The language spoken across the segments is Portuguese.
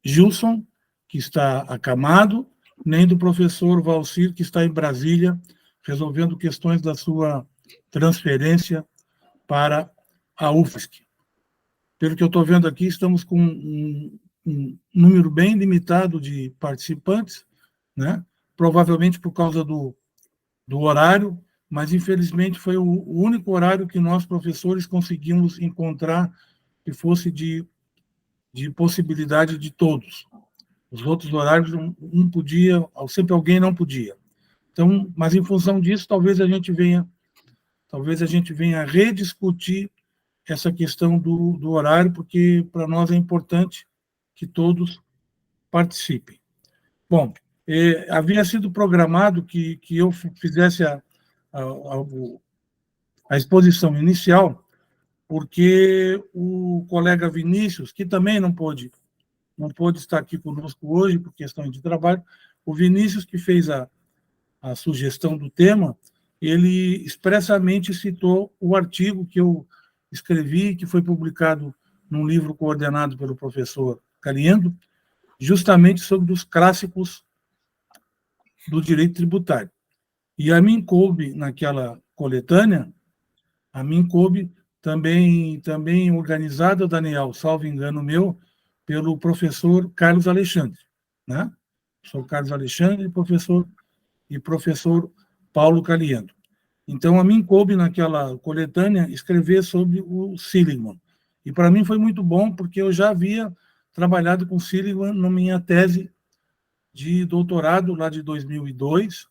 Gilson, que está acamado, nem do professor Valcir, que está em Brasília, resolvendo questões da sua transferência para a UFSC. Pelo que eu estou vendo aqui, estamos com um número bem limitado de participantes, né? Provavelmente por causa do horário, mas infelizmente foi o único horário que nós, professores, conseguimos encontrar que fosse de possibilidade de todos. Os outros horários, um podia, sempre alguém não podia. Então, mas em função disso, talvez a gente venha rediscutir essa questão do horário, porque para nós é importante que todos participem. Bom, havia sido programado que eu fizesse a exposição inicial, porque o colega Vinícius, que também não pôde estar aqui conosco hoje por questões de trabalho, o Vinícius, que fez a sugestão do tema, ele expressamente citou o artigo que eu escrevi, que foi publicado num livro coordenado pelo professor Caliendo, justamente sobre os clássicos do direito tributário. E a mim coube, naquela coletânea, também organizada, Daniel, salvo engano meu, pelo professor Carlos Alexandre, né? Professor Carlos Alexandre e professor Paulo Caliendo. Então, a mim coube, naquela coletânea, escrever sobre o Seligman. E, para mim, foi muito bom, porque eu já havia trabalhado com Seligman na minha tese de doutorado, lá de 2002,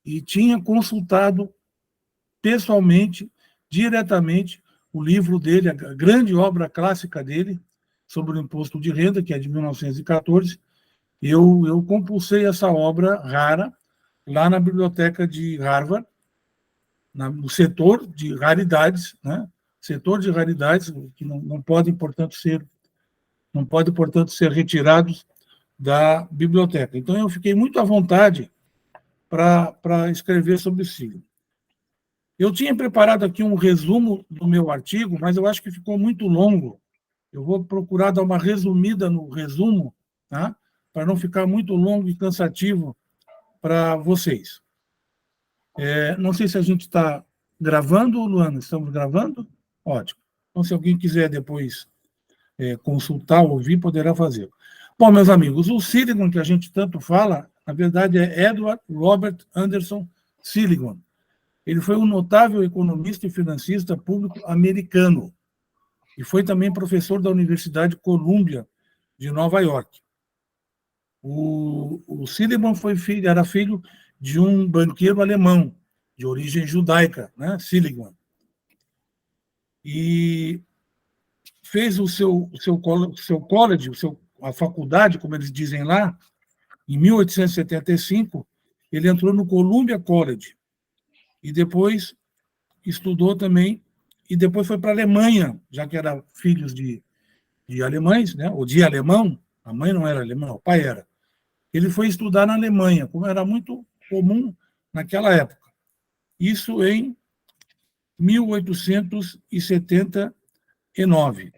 e tinha consultado pessoalmente, diretamente, o livro dele, a grande obra clássica dele, sobre o imposto de renda, que é de 1914. Eu compulsei essa obra rara lá na biblioteca de Harvard, no setor de raridades, né? Setor de raridades que não podem, portanto, ser retirados da biblioteca. Então, eu fiquei muito à vontade para escrever sobre o Seligman. Eu tinha preparado aqui um resumo do meu artigo, mas eu acho que ficou muito longo. Eu vou procurar dar uma resumida no resumo, tá? Para não ficar muito longo e cansativo para vocês. Não sei se a gente está gravando, Luana. Estamos gravando? Ótimo. Então, se alguém quiser depois consultar, ouvir, poderá fazer. Bom, meus amigos, o Seligman, que a gente tanto fala, na verdade é Edward Robert Anderson Seligman. Ele foi um notável economista e financista público americano e foi também professor da Universidade Columbia de Nova York. O Seligman era filho de um banqueiro alemão, de origem judaica, né? Seligman. E fez o seu college, a faculdade, como eles dizem lá, em 1875, ele entrou no Columbia College e depois estudou também, e depois foi para a Alemanha, já que era filhos de alemães, né? Ou de alemão, a mãe não era alemã, o pai era. Ele foi estudar na Alemanha, como era muito comum naquela época. Isso em 1879.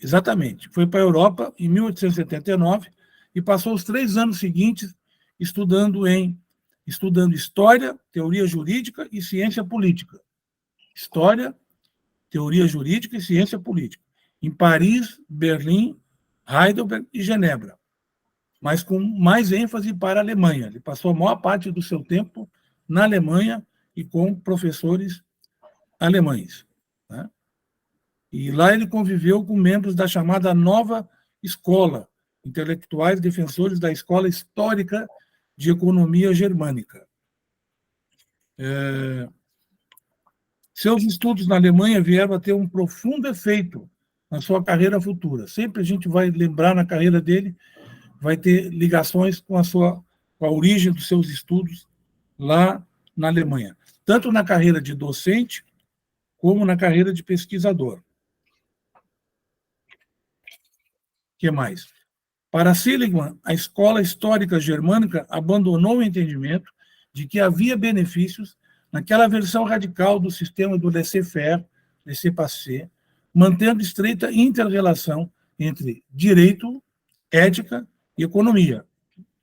Exatamente. Foi para a Europa em 1879 e passou os 3 anos seguintes estudando História, Teoria Jurídica e Ciência Política. História, Teoria Jurídica e Ciência Política. Em Paris, Berlim, Heidelberg e Genebra, mas com mais ênfase para a Alemanha. Ele passou a maior parte do seu tempo na Alemanha e com professores alemães, né? E lá ele conviveu com membros da chamada Nova Escola, intelectuais defensores da Escola Histórica de Economia Germânica. Seus estudos na Alemanha vieram a ter um profundo efeito na sua carreira futura. Sempre a gente vai lembrar na carreira dele, vai ter ligações com a origem dos seus estudos lá na Alemanha, tanto na carreira de docente como na carreira de pesquisador. O que mais? Para Seligman, a escola histórica germânica abandonou o entendimento de que havia benefícios naquela versão radical do sistema do laissez-faire, laissez-passer, mantendo estreita inter-relação entre direito, ética e economia,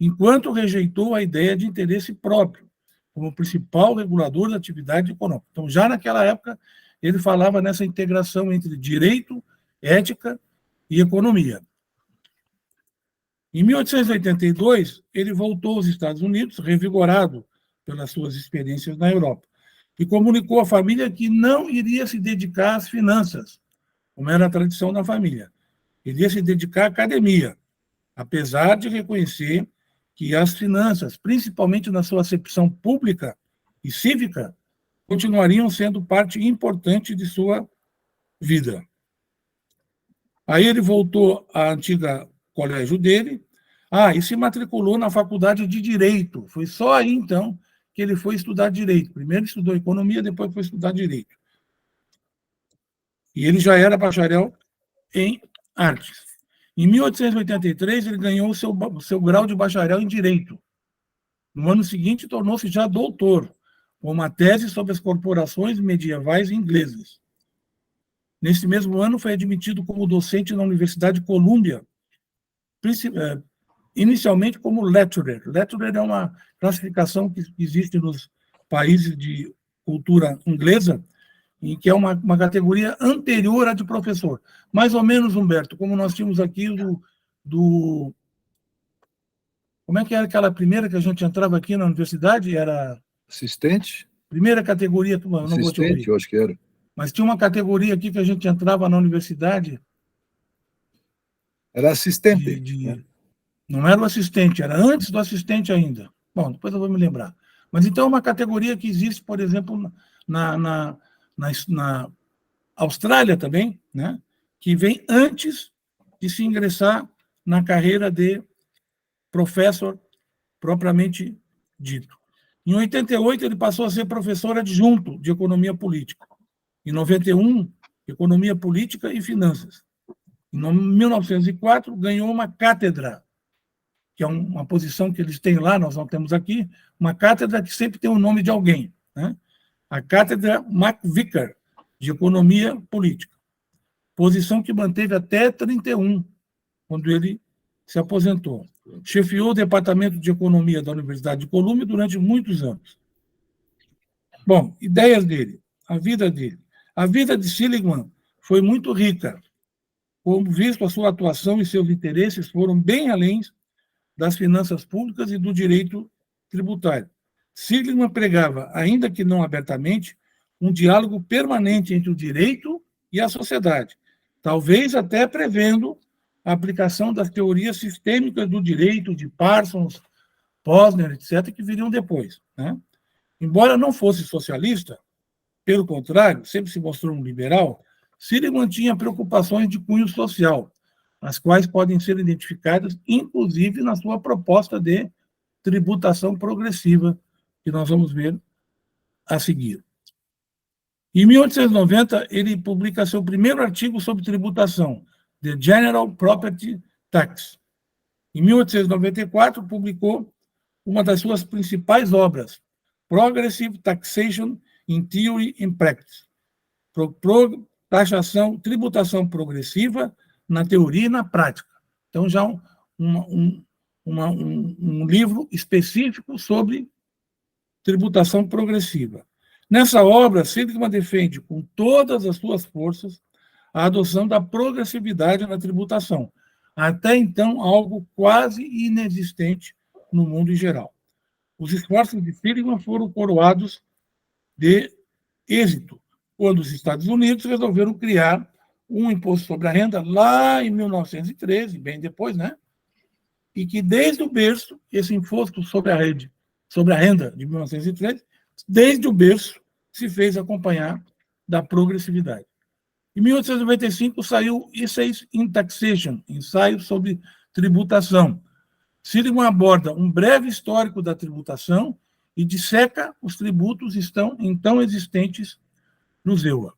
enquanto rejeitou a ideia de interesse próprio como principal regulador da atividade econômica. Então, já naquela época, ele falava nessa integração entre direito, ética e economia. Em 1882, ele voltou aos Estados Unidos, revigorado pelas suas experiências na Europa, e comunicou à família que não iria se dedicar às finanças, como era a tradição da família. Iria se dedicar à academia, apesar de reconhecer que as finanças, principalmente na sua acepção pública e cívica, continuariam sendo parte importante de sua vida. Aí ele voltou à antiga colégio dele, e se matriculou na faculdade de Direito. Foi só aí, então, que ele foi estudar Direito. Primeiro estudou Economia, depois foi estudar Direito. E ele já era bacharel em Artes. Em 1883, ele ganhou o seu grau de bacharel em Direito. No ano seguinte, tornou-se já doutor, com uma tese sobre as corporações medievais inglesas. Nesse mesmo ano, foi admitido como docente na Universidade de Columbia, inicialmente como lecturer. Lecturer é uma classificação que existe nos países de cultura inglesa, e que é uma categoria anterior à de professor. Mais ou menos, Humberto, como nós tínhamos aqui como é que era aquela primeira que a gente entrava aqui na universidade? Era... Assistente? Primeira categoria, eu não vou te ouvir. Assistente, eu acho que era. Mas tinha uma categoria aqui que a gente entrava na universidade... Era assistente. Né? Não era o assistente, era antes do assistente ainda. Bom, depois eu vou me lembrar. Mas então é uma categoria que existe, por exemplo, na Austrália também, né? Que vem antes de se ingressar na carreira de professor propriamente dito. Em 88, ele passou a ser professor adjunto de Economia Política. Em 91, Economia Política e Finanças. Em 1904, ganhou uma cátedra, que é uma posição que eles têm lá, nós não temos aqui, uma cátedra que sempre tem o nome de alguém, né? A cátedra MacVicar, de Economia Política. Posição que manteve até 31, quando ele se aposentou. Chefiou o Departamento de Economia da Universidade de Columbia durante muitos anos. Bom, ideias dele, a vida dele. A vida de Seligman foi muito rica, como visto a sua atuação e seus interesses foram bem além das finanças públicas e do direito tributário. Seligman pregava, ainda que não abertamente, um diálogo permanente entre o direito e a sociedade, talvez até prevendo a aplicação das teorias sistêmicas do direito de Parsons, Posner, etc., que viriam depois, né? Embora não fosse socialista, pelo contrário, sempre se mostrou um liberal, Seligman tinha preocupações de cunho social, as quais podem ser identificadas, inclusive, na sua proposta de tributação progressiva, que nós vamos ver a seguir. Em 1890, ele publica seu primeiro artigo sobre tributação, The General Property Tax. Em 1894, publicou uma das suas principais obras, Progressive Taxation in Theory and Practice, tributação progressiva na teoria e na prática. Então, já um livro específico sobre tributação progressiva. Nessa obra, Seligman defende com todas as suas forças a adoção da progressividade na tributação, até então algo quase inexistente no mundo em geral. Os esforços de Seligman foram coroados de êxito, quando os Estados Unidos resolveram criar um imposto sobre a renda lá em 1913, bem depois, né? E que desde o berço, esse imposto sobre a renda de 1913, desde o berço, se fez acompanhar da progressividade. Em 1895 saiu Essays in Taxation, ensaio sobre tributação. Seligman aborda um breve histórico da tributação e disseca os tributos então existentes no EUA.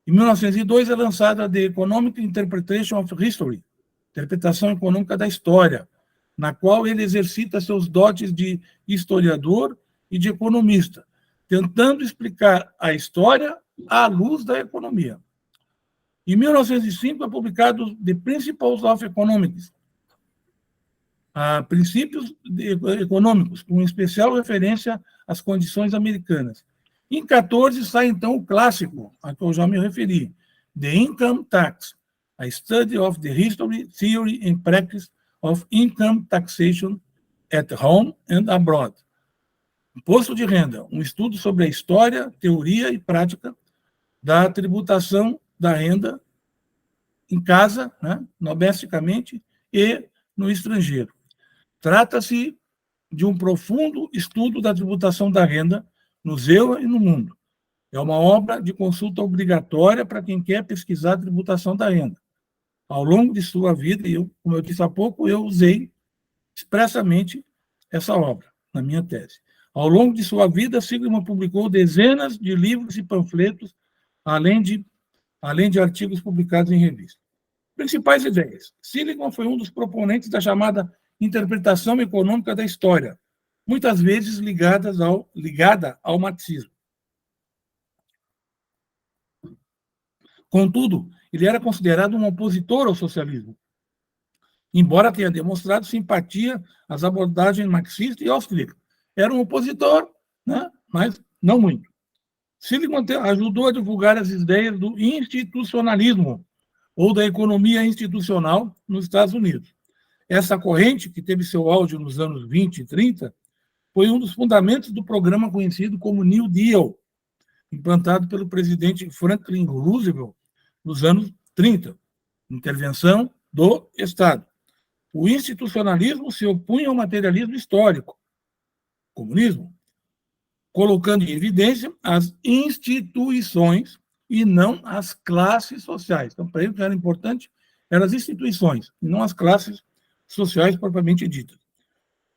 Em 1902 é lançada a The Economic Interpretation of History, interpretação econômica da história, na qual ele exercita seus dotes de historiador e de economista, tentando explicar a história à luz da economia. Em 1905 é publicado The Principles of Economics, Princípios Econômicos, com especial referência às condições americanas. Em 14 sai, então, o clássico, a que eu já me referi, The Income Tax, a Study of the History, Theory and Practice of Income Taxation at Home and Abroad. Imposto de renda, um estudo sobre a história, teoria e prática da tributação da renda em casa, né, domesticamente e no estrangeiro. Trata-se de um profundo estudo da tributação da renda no ZEUA e no mundo. É uma obra de consulta obrigatória para quem quer pesquisar a tributação da renda. Ao longo de sua vida, e como eu disse há pouco, eu usei expressamente essa obra na minha tese. Ao longo de sua vida, Seligman publicou dezenas de livros e panfletos, além de artigos publicados em revistas. Principais ideias. Seligman foi um dos proponentes da chamada interpretação econômica da história, muitas vezes ligada ao marxismo. Contudo, ele era considerado um opositor ao socialismo, embora tenha demonstrado simpatia às abordagens marxistas e austríacas. Era um opositor, né? Mas não muito. Seligman ajudou a divulgar as ideias do institucionalismo, ou da economia institucional, nos Estados Unidos. Essa corrente, que teve seu auge nos anos 20 e 30, foi um dos fundamentos do programa conhecido como New Deal, implantado pelo presidente Franklin Roosevelt nos anos 30, intervenção do Estado. O institucionalismo se opunha ao materialismo histórico, comunismo, colocando em evidência as instituições e não as classes sociais. Então, para ele, o que era importante eram as instituições, e não as classes sociais propriamente ditas.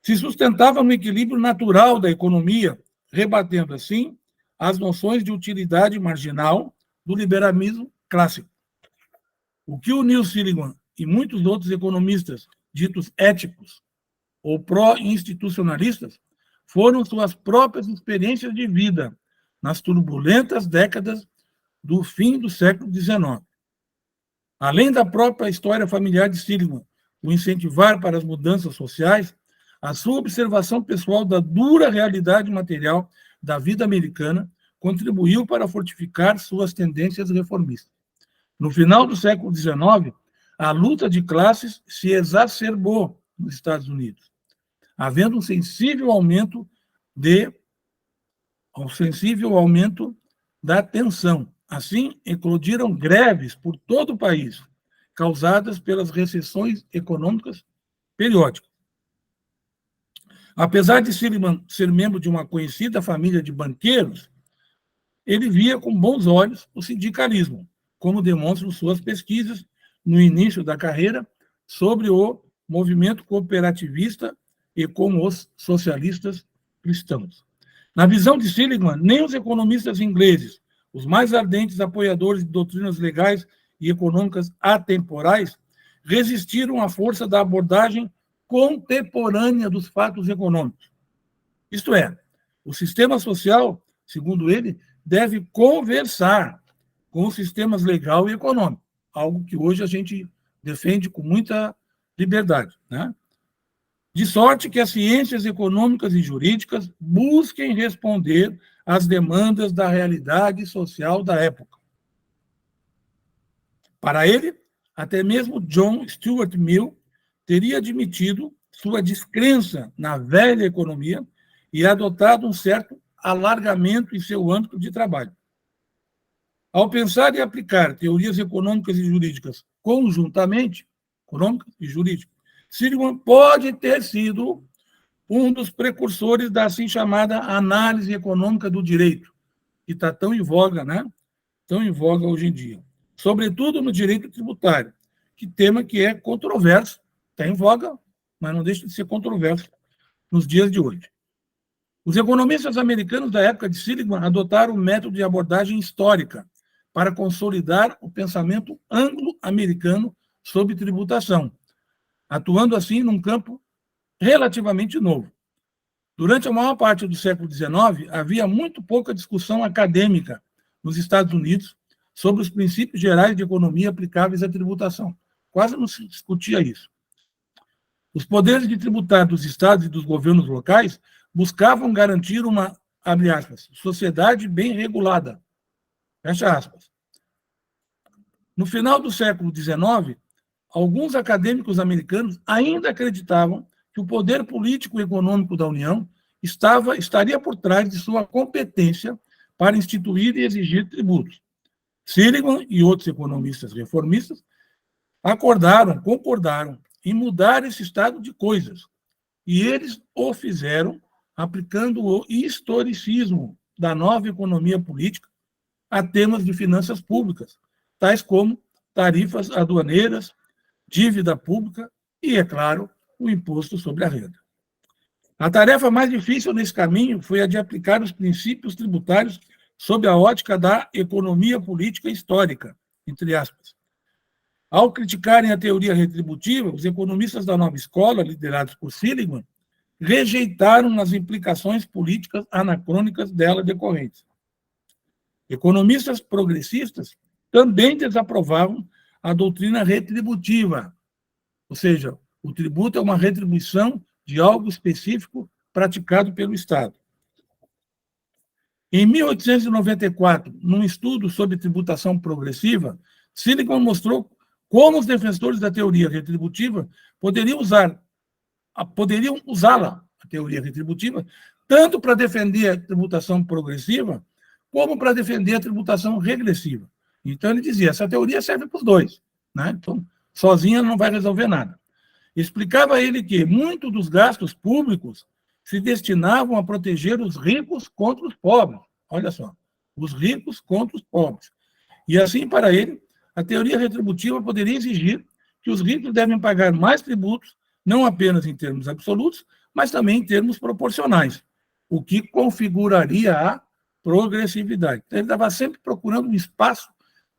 Se sustentava no equilíbrio natural da economia, rebatendo, assim, as noções de utilidade marginal do liberalismo clássico. O que uniu Seligman e muitos outros economistas ditos éticos ou pró-institucionalistas foram suas próprias experiências de vida nas turbulentas décadas do fim do século XIX. Além da própria história familiar de Seligman, o incentivar para as mudanças sociais, a sua observação pessoal da dura realidade material da vida americana contribuiu para fortificar suas tendências reformistas. No final do século XIX, a luta de classes se exacerbou nos Estados Unidos, havendo um sensível aumento da tensão. Assim, eclodiram greves por todo o país, causadas pelas recessões econômicas periódicas. Apesar de Seligman ser membro de uma conhecida família de banqueiros, ele via com bons olhos o sindicalismo, como demonstram suas pesquisas no início da carreira sobre o movimento cooperativista e com os socialistas cristãos. Na visão de Seligman, nem os economistas ingleses, os mais ardentes apoiadores de doutrinas legais e econômicas atemporais, resistiram à força da abordagem contemporânea dos fatos econômicos. Isto é, o sistema social, segundo ele, deve conversar com os sistemas legal e econômico, algo que hoje a gente defende com muita liberdade, né? De sorte que as ciências econômicas e jurídicas busquem responder às demandas da realidade social da época. Para ele, até mesmo John Stuart Mill teria admitido sua descrença na velha economia e adotado um certo alargamento em seu âmbito de trabalho. Ao pensar em aplicar teorias econômicas e jurídicas conjuntamente, Seligman pode ter sido um dos precursores da assim chamada análise econômica do direito, que está tão em voga, né? Tão em voga hoje em dia. Sobretudo no direito tributário, tema que é controverso, está em voga, mas não deixa de ser controverso nos dias de hoje. Os economistas americanos da época de Seligman adotaram o método de abordagem histórica para consolidar o pensamento anglo-americano sobre tributação, atuando assim num campo relativamente novo. Durante a maior parte do século XIX, havia muito pouca discussão acadêmica nos Estados Unidos sobre os princípios gerais de economia aplicáveis à tributação. Quase não se discutia isso. Os poderes de tributar dos estados e dos governos locais buscavam garantir uma, abre aspas, sociedade bem regulada, fecha aspas. No final do século XIX, alguns acadêmicos americanos ainda acreditavam que o poder político e econômico da União estaria por trás de sua competência para instituir e exigir tributos. Seligman e outros economistas reformistas concordaram em mudar esse estado de coisas, e eles o fizeram aplicando o historicismo da nova economia política a temas de finanças públicas, tais como tarifas aduaneiras, dívida pública e, é claro, o imposto sobre a renda. A tarefa mais difícil nesse caminho foi a de aplicar os princípios tributários sob a ótica da economia política histórica, entre aspas. Ao criticarem a teoria retributiva, os economistas da nova escola, liderados por Seligman, rejeitaram as implicações políticas anacrônicas dela decorrentes. Economistas progressistas também desaprovavam a doutrina retributiva, ou seja, o tributo é uma retribuição de algo específico praticado pelo Estado. Em 1894, num estudo sobre tributação progressiva, Seligman mostrou como os defensores da teoria retributiva poderiam usá-la, a teoria retributiva, tanto para defender a tributação progressiva, como para defender a tributação regressiva. Então, ele dizia, essa teoria serve para os dois, né? Então, sozinha não vai resolver nada. Explicava ele que muitos dos gastos públicos se destinavam a proteger os ricos contra os pobres. Olha só, os ricos contra os pobres. E assim, para ele, a teoria retributiva poderia exigir que os ricos devem pagar mais tributos, não apenas em termos absolutos, mas também em termos proporcionais, o que configuraria a progressividade. Então, ele estava sempre procurando um espaço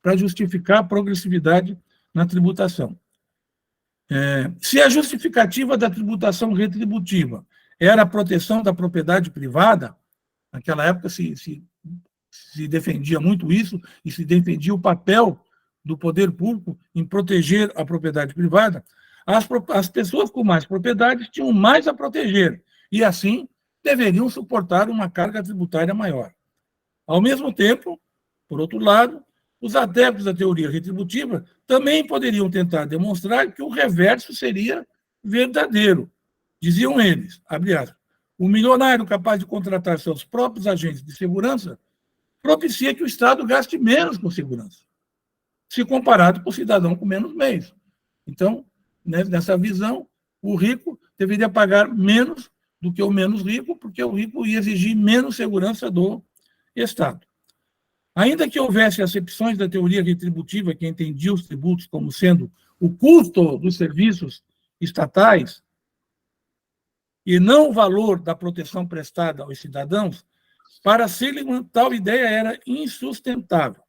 para justificar a progressividade na tributação. Se a justificativa da tributação retributiva era a proteção da propriedade privada, naquela época se defendia muito isso, e se defendia o papel do poder público em proteger a propriedade privada, as pessoas com mais propriedades tinham mais a proteger, e assim deveriam suportar uma carga tributária maior. Ao mesmo tempo, por outro lado, os adeptos da teoria retributiva também poderiam tentar demonstrar que o reverso seria verdadeiro. Diziam eles, abre aspas, o milionário capaz de contratar seus próprios agentes de segurança propicia que o Estado gaste menos com segurança, se comparado com o cidadão com menos meios. Então, nessa visão, o rico deveria pagar menos do que o menos rico, porque o rico ia exigir menos segurança do Estado. Ainda que houvesse acepções da teoria retributiva que entendia os tributos como sendo o custo dos serviços estatais e não o valor da proteção prestada aos cidadãos, para Seligman, tal ideia era insustentável.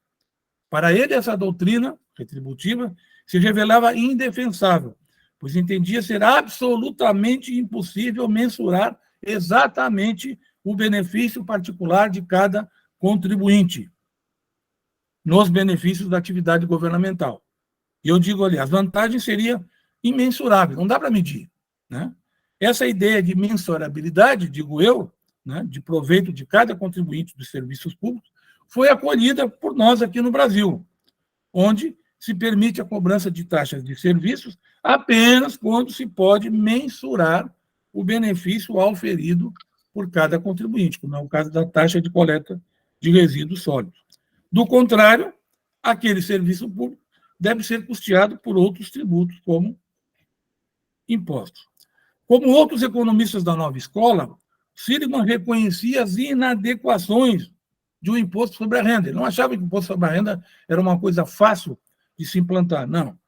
Para ele, essa doutrina retributiva se revelava indefensável, pois entendia ser absolutamente impossível mensurar exatamente o benefício particular de cada contribuinte nos benefícios da atividade governamental. E eu digo ali, as vantagens seriam imensuráveis, não dá para medir, né? Essa ideia de mensurabilidade, digo eu, né, de proveito de cada contribuinte dos serviços públicos, foi acolhida por nós aqui no Brasil, onde se permite a cobrança de taxas de serviços apenas quando se pode mensurar o benefício auferido por cada contribuinte, como é o caso da taxa de coleta de resíduos sólidos. Do contrário, aquele serviço público deve ser custeado por outros tributos, como impostos. Como outros economistas da nova escola, Seligman reconhecia as inadequações de um imposto sobre a renda. Ele não achava que o imposto sobre a renda era uma coisa fácil de se implantar, não.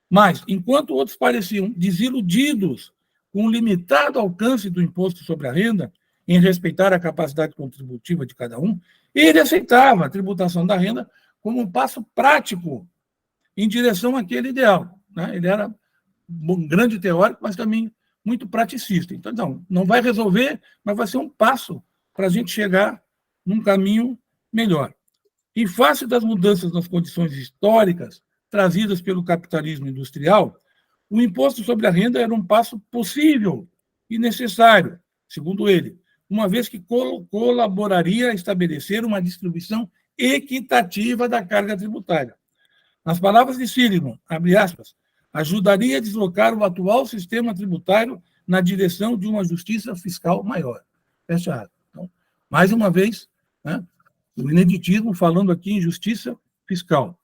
Mas, enquanto outros pareciam desiludidos com o limitado alcance do imposto sobre a renda, em respeitar a capacidade contributiva de cada um, ele aceitava a tributação da renda como um passo prático em direção àquele ideal, né? Ele era um grande teórico, mas também muito praticista. Então, não vai resolver, mas vai ser um passo para a gente chegar num caminho melhor. Em face das mudanças nas condições históricas trazidas pelo capitalismo industrial, o imposto sobre a renda era um passo possível e necessário, segundo ele, uma vez que colaboraria a estabelecer uma distribuição equitativa da carga tributária. Nas palavras de Seligman, abre aspas, ajudaria a deslocar o atual sistema tributário na direção de uma justiça fiscal maior. Fecha aspas. Então, mais uma vez, né, o ineditismo falando aqui em justiça fiscal.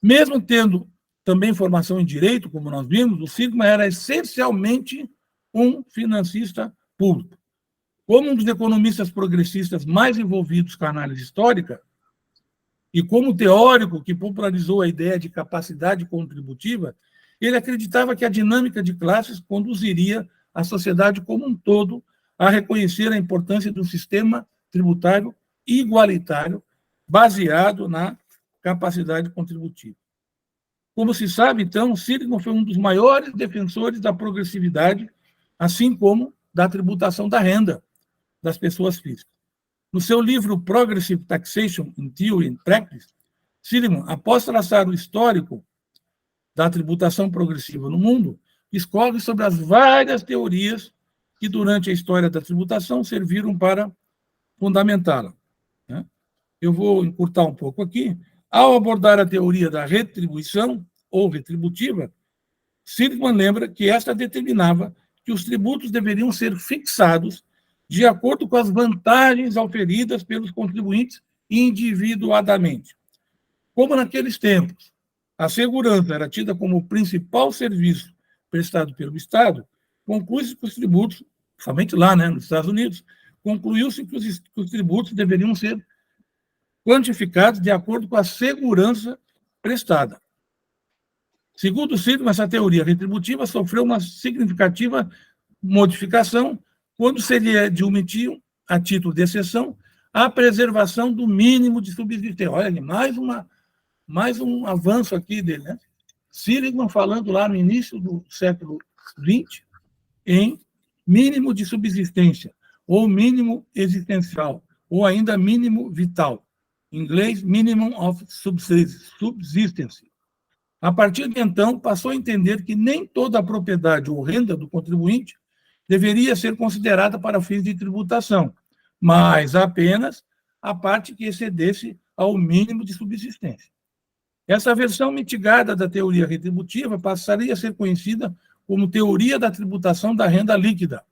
Mesmo tendo também formação em direito, como nós vimos, o Seligman era essencialmente um financista público. Como um dos economistas progressistas mais envolvidos com a análise histórica, e como teórico que popularizou a ideia de capacidade contributiva, ele acreditava que a dinâmica de classes conduziria a sociedade como um todo a reconhecer a importância de um sistema tributário igualitário, baseado na capacidade contributiva. Como se sabe, então, Seligman foi um dos maiores defensores da progressividade, assim como da tributação da renda das pessoas físicas. No seu livro Progressive Taxation in Theory and Practice, Seligman, após traçar o histórico da tributação progressiva no mundo, discorre sobre as várias teorias que, durante a história da tributação, serviram para fundamentá-la. Eu vou encurtar um pouco aqui. Ao abordar a teoria da retribuição ou retributiva, Seligman lembra que esta determinava que os tributos deveriam ser fixados de acordo com as vantagens auferidas pelos contribuintes individuadamente. Como naqueles tempos a segurança era tida como o principal serviço prestado pelo Estado, conclui-se que os tributos, somente lá, nos Estados Unidos, concluiu-se que os tributos deveriam ser quantificados de acordo com a segurança prestada. Segundo Seligman, essa teoria retributiva sofreu uma significativa modificação quando seria de omitir, a título de exceção, a preservação do mínimo de subsistência. Olha, mais um avanço aqui dele, né? Seligman falando lá no início do século XX em mínimo de subsistência, ou mínimo existencial, ou ainda mínimo vital. Em inglês, minimum of subsistence. A partir de então, passou a entender que nem toda a propriedade ou renda do contribuinte deveria ser considerada para fins de tributação, mas apenas a parte que excedesse ao mínimo de subsistência. Essa versão mitigada da teoria retributiva passaria a ser conhecida como teoria da tributação da renda líquida.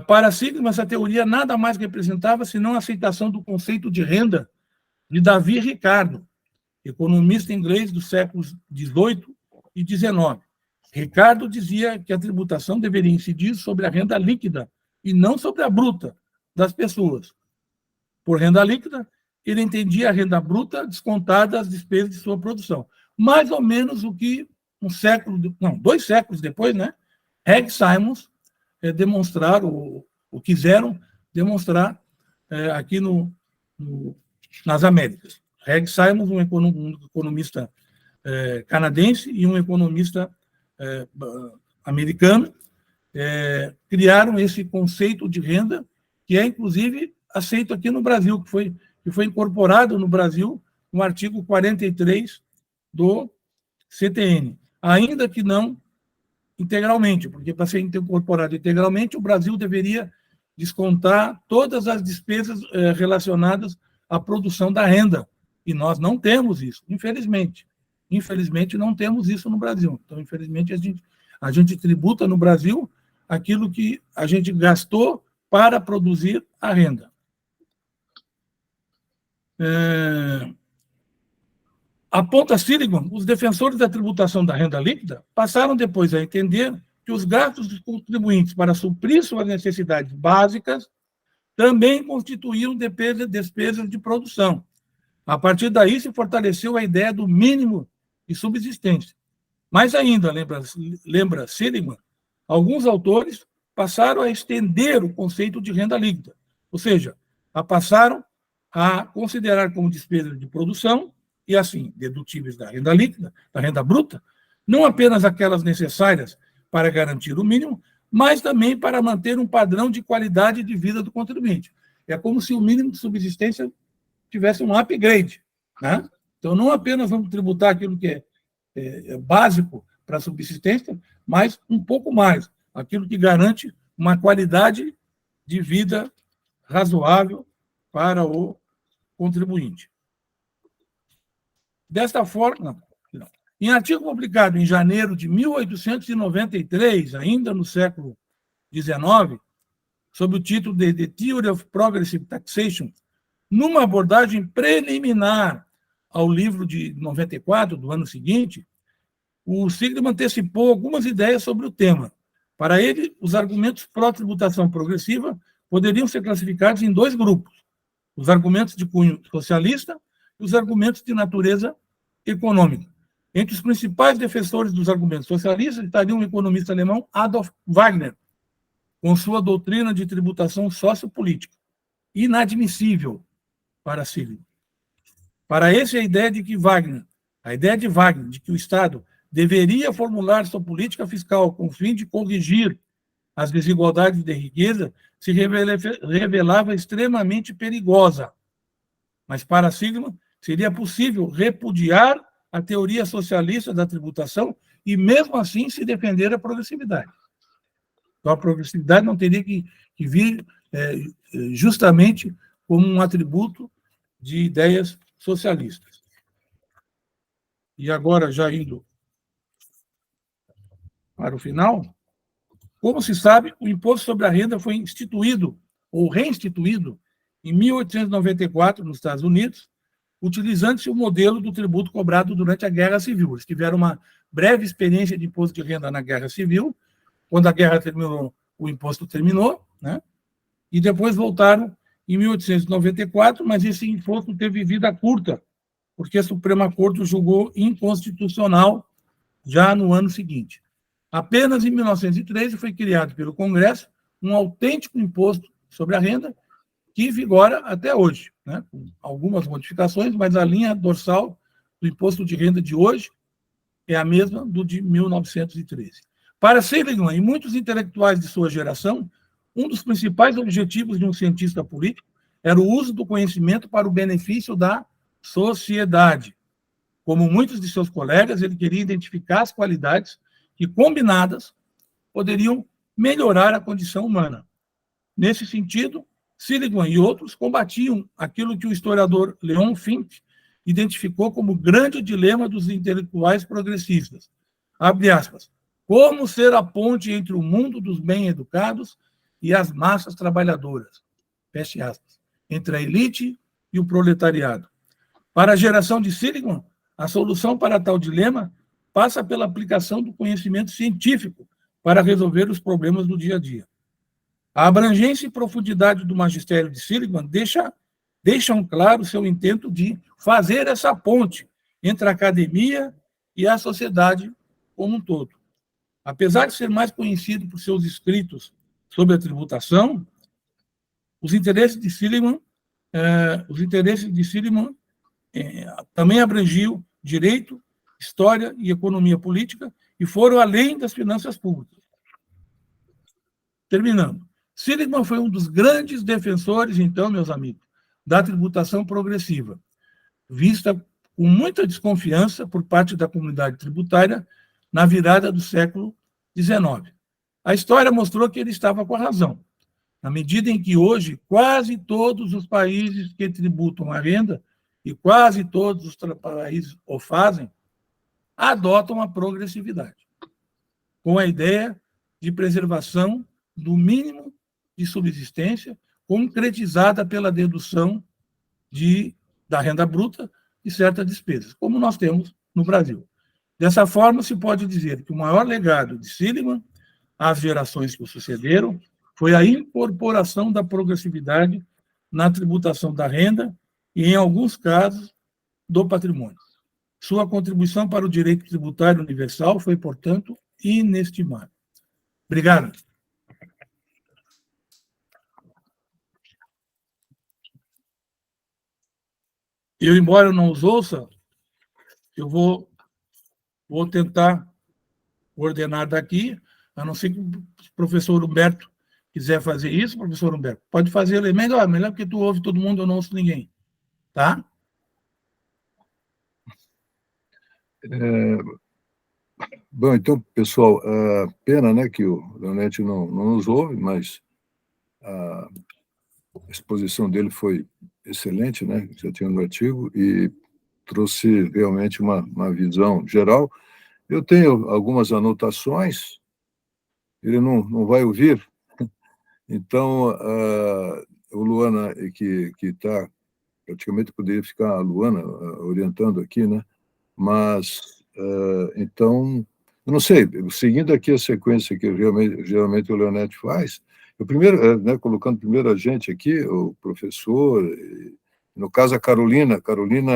Para Seligman, essa teoria nada mais representava senão a aceitação do conceito de renda de Davi Ricardo, economista inglês dos séculos XVIII e XIX. Ricardo dizia que a tributação deveria incidir sobre a renda líquida e não sobre a bruta das pessoas. Por renda líquida, ele entendia a renda bruta descontada as despesas de sua produção. Mais ou menos o que 2 séculos depois, Reg Simons demonstraram, ou quiseram demonstrar aqui nas Américas. Reg Simons, um economista canadense e um economista americano, criaram esse conceito de renda, que é, inclusive, aceito aqui no Brasil, que foi incorporado no Brasil no artigo 43 do CTN, ainda que não integralmente, porque para ser incorporado integralmente, o Brasil deveria descontar todas as despesas relacionadas à produção da renda, e nós não temos isso, infelizmente. Infelizmente, não temos isso no Brasil. Então, infelizmente, a gente tributa no Brasil aquilo que a gente gastou para produzir a renda. Aponta Seligman, os defensores da tributação da renda líquida passaram depois a entender que os gastos dos contribuintes para suprir suas necessidades básicas também constituíam despesas de produção. A partir daí se fortaleceu a ideia do mínimo de subsistência. Mais ainda, lembra Seligman, alguns autores passaram a estender o conceito de renda líquida, ou seja, passaram a considerar como despesas de produção, e assim, dedutíveis da renda líquida, da renda bruta, não apenas aquelas necessárias para garantir o mínimo, mas também para manter um padrão de qualidade de vida do contribuinte. É como se o mínimo de subsistência tivesse um upgrade, né? Então, não apenas vamos tributar aquilo que é básico para a subsistência, mas um pouco mais, aquilo que garante uma qualidade de vida razoável para o contribuinte. Desta forma, em artigo publicado em janeiro de 1893, ainda no século XIX, sob o título de The Theory of Progressive Taxation, numa abordagem preliminar ao livro de 94, do ano seguinte, o Seligman antecipou algumas ideias sobre o tema. Para ele, os argumentos pró-tributação progressiva poderiam ser classificados em dois grupos: os argumentos de cunho socialista e os argumentos de natureza econômica. Entre os principais defensores dos argumentos socialistas estaria o economista alemão Adolf Wagner, com sua doutrina de tributação sociopolítica, inadmissível para Seligman. Para esse, a ideia de Wagner de que o Estado deveria formular sua política fiscal com o fim de corrigir as desigualdades de riqueza se revelava extremamente perigosa. Mas para Seligman seria possível repudiar a teoria socialista da tributação e, mesmo assim, se defender a progressividade. Então, a progressividade não teria que vir justamente como um atributo de ideias socialistas. E agora, já indo para o final, como se sabe, o imposto sobre a renda foi instituído ou reinstituído em 1894 nos Estados Unidos, utilizando-se o modelo do tributo cobrado durante a Guerra Civil. Eles tiveram uma breve experiência de imposto de renda na Guerra Civil. Quando a guerra terminou, o imposto terminou, né? E depois voltaram em 1894, mas esse imposto teve vida curta, porque a Suprema Corte o julgou inconstitucional já no ano seguinte. Apenas em 1913 foi criado pelo Congresso um autêntico imposto sobre a renda que vigora até hoje, né? Com algumas modificações, mas a linha dorsal do imposto de renda de hoje é a mesma do de 1913. Para Seligman e muitos intelectuais de sua geração, um dos principais objetivos de um cientista político era o uso do conhecimento para o benefício da sociedade. Como muitos de seus colegas, ele queria identificar as qualidades que, combinadas, poderiam melhorar a condição humana. Nesse sentido, Seligman e outros combatiam aquilo que o historiador Leon Fink identificou como o grande dilema dos intelectuais progressistas. Abre aspas. Como ser a ponte entre o mundo dos bem-educados e as massas trabalhadoras? Feche aspas. Entre a elite e o proletariado. Para a geração de Seligman, a solução para tal dilema passa pela aplicação do conhecimento científico para resolver os problemas do dia a dia. A abrangência e profundidade do magistério de Seligman deixam claro seu intento de fazer essa ponte entre a academia e a sociedade como um todo. Apesar de ser mais conhecido por seus escritos sobre a tributação, os interesses de Seligman também abrangiam direito, história e economia política e foram além das finanças públicas. Terminando. Seligman foi um dos grandes defensores, então, meus amigos, da tributação progressiva, vista com muita desconfiança por parte da comunidade tributária na virada do século XIX. A história mostrou que ele estava com a razão, na medida em que hoje quase todos os países que tributam a renda, e quase todos os países o fazem, adotam a progressividade, com a ideia de preservação do mínimo de subsistência, concretizada pela dedução da renda bruta de certas despesas, como nós temos no Brasil. Dessa forma, se pode dizer que o maior legado de Seligman às gerações que o sucederam foi a incorporação da progressividade na tributação da renda e, em alguns casos, do patrimônio. Sua contribuição para o direito tributário universal foi, portanto, inestimável. Obrigado. Embora eu não os ouça, eu vou tentar ordenar daqui, a não ser que o professor Humberto quiser fazer isso. Professor Humberto, pode fazer, melhor porque tu ouve todo mundo, eu não ouço ninguém. tá? Bom, então, pessoal, pena, né, que o Leonetti não nos ouve, mas a exposição dele foi excelente, né, já tinha no artigo, e trouxe realmente uma visão geral. Eu tenho algumas anotações, ele não vai ouvir, então, o Luana, que está, praticamente poderia ficar a Luana orientando aqui, né, mas, então, eu não sei, seguindo aqui a sequência que geralmente o Leonetti faz, eu primeiro, né, colocando primeiro a gente aqui, o professor, no caso a Carolina,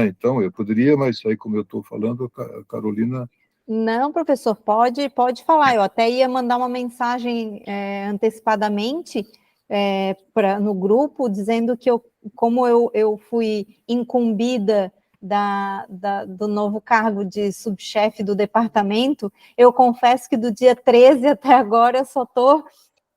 então, eu poderia, mas aí como eu estou falando, a Carolina... Não, professor, pode falar. Eu até ia mandar uma mensagem antecipadamente no grupo, dizendo que como eu fui incumbida do novo cargo de subchefe do departamento, eu confesso que do dia 13 até agora eu só estou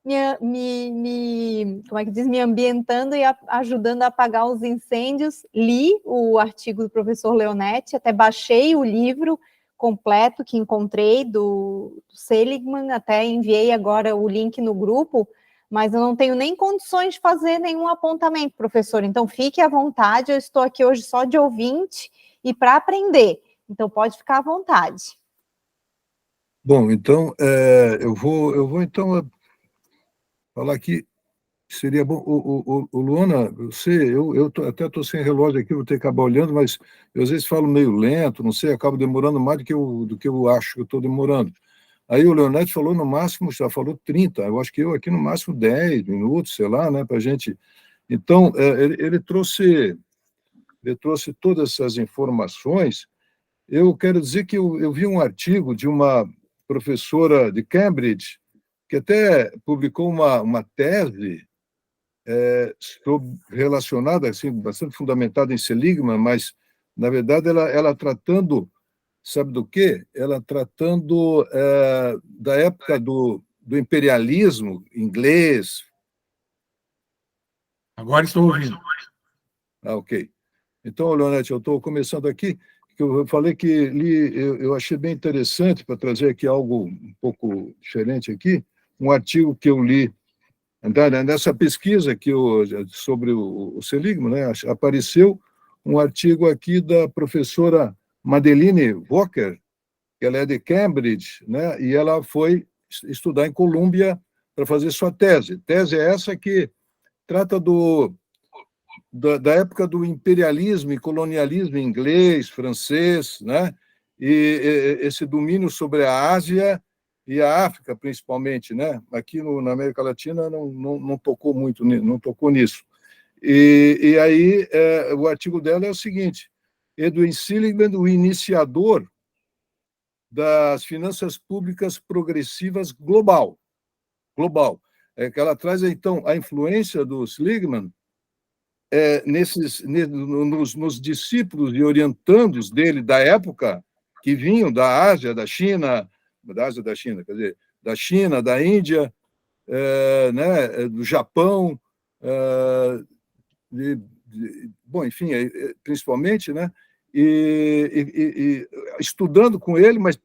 como é que diz, me ambientando e ajudando a apagar os incêndios. Li o artigo do professor Leonetti, até baixei o livro completo que encontrei do Seligman, até enviei agora o link no grupo, mas eu não tenho nem condições de fazer nenhum apontamento, professor, então fique à vontade, eu estou aqui hoje só de ouvinte e para aprender, então pode ficar à vontade. Bom, então, eu vou então falar que seria bom, o Luana, eu até estou sem relógio aqui, vou ter que acabar olhando, mas eu às vezes falo meio lento, não sei, acabo demorando mais do que eu acho que eu estou demorando. Aí o Leonetti falou no máximo, já falou 30, eu acho que eu aqui no máximo 10 minutos, sei lá, né, para a gente... Então, ele trouxe todas essas informações. Eu quero dizer que eu vi um artigo de uma professora de Cambridge, que até publicou uma tese relacionada, assim, bastante fundamentada em Seligman, mas, na verdade, ela tratando, sabe do quê? Ela tratando da época do imperialismo inglês. Agora estou ouvindo. Ok. Então, Leonetti, eu estou começando aqui, que eu falei que li, eu achei bem interessante, para trazer aqui algo um pouco diferente aqui, um artigo que eu li nessa pesquisa sobre o Seligman, né, apareceu um artigo aqui da professora Madeline Walker, que ela é de Cambridge, né, e ela foi estudar em Colômbia para fazer sua tese. Tese é essa que trata da época do imperialismo e colonialismo inglês, francês, né, e esse domínio sobre a Ásia e a África, principalmente, né? Aqui na América Latina não tocou muito, não tocou nisso. E aí o artigo dela é o seguinte: Edwin Seligman, o iniciador das finanças públicas progressivas global. Que ela traz, então, a influência do Seligman nos discípulos e orientandos dele da época, que vinham da Ásia, da China, quer dizer, da China, da Índia, né, do Japão, bom, enfim, principalmente, né, e estudando com ele, mas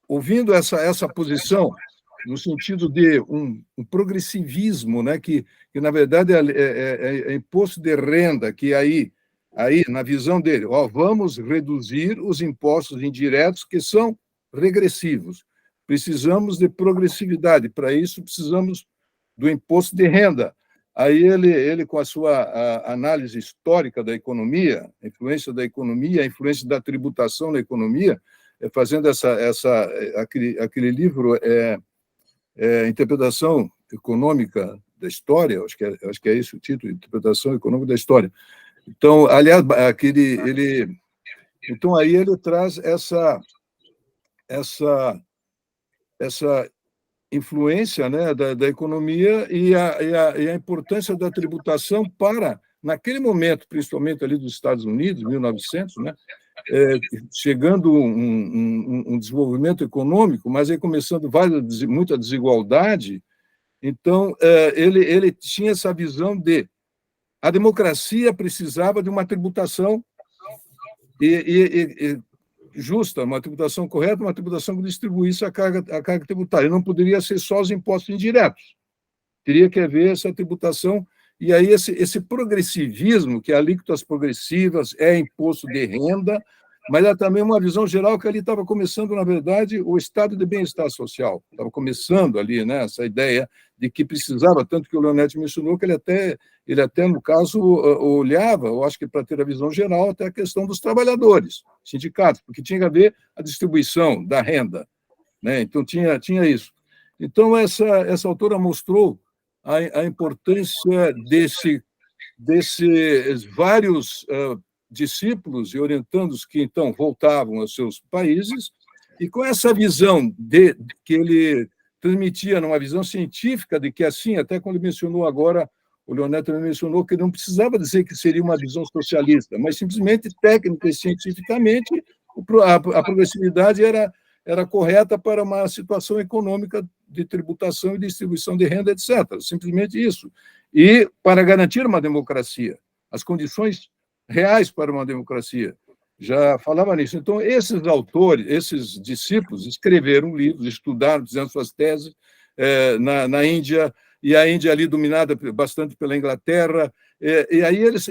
ouvindo essa posição no sentido de um progressivismo, né, que na verdade é imposto de renda, que aí na visão dele, vamos reduzir os impostos indiretos que são regressivos. Precisamos de progressividade, para isso precisamos do imposto de renda. Aí ele com a sua análise histórica da economia, a influência da economia, a influência da tributação na economia, fazendo aquele livro Interpretação Econômica da História, acho que é esse o título, Interpretação Econômica da História. Então, aliás, então aí ele traz essa influência, né, da economia e a importância da tributação para, naquele momento, principalmente ali dos Estados Unidos, 1900, né, chegando um desenvolvimento econômico, mas aí começando muita desigualdade. Então, ele tinha essa visão de a democracia precisava de uma tributação justa, uma tributação correta, uma tributação que distribuísse a carga tributária. Não poderia ser só os impostos indiretos. Teria que haver essa tributação, e aí esse progressivismo, que é alíquotas progressivas, é imposto de renda, mas é também uma visão geral que ali estava começando, na verdade, o estado de bem-estar social. Estava começando ali, né, essa ideia de que precisava, tanto que o Leonetti mencionou que ele até, no caso, olhava, eu acho que para ter a visão geral, até a questão dos trabalhadores, sindicatos, porque tinha que haver a distribuição da renda, né? Então tinha isso. Então essa autora mostrou a importância desses vários discípulos e orientandos que então voltavam aos seus países, e com essa visão que ele transmitia, numa visão científica, de que assim, até quando ele mencionou agora, o Leonetti também mencionou que não precisava dizer que seria uma visão socialista, mas simplesmente técnica e cientificamente a progressividade era correta para uma situação econômica de tributação e distribuição de renda, etc. Simplesmente isso. E para garantir uma democracia, as condições reais para uma democracia. Já falava nisso. Então, esses autores, esses discípulos, escreveram livros, estudaram, fizeram suas teses na Índia, e a Índia ali dominada bastante pela Inglaterra, e aí eles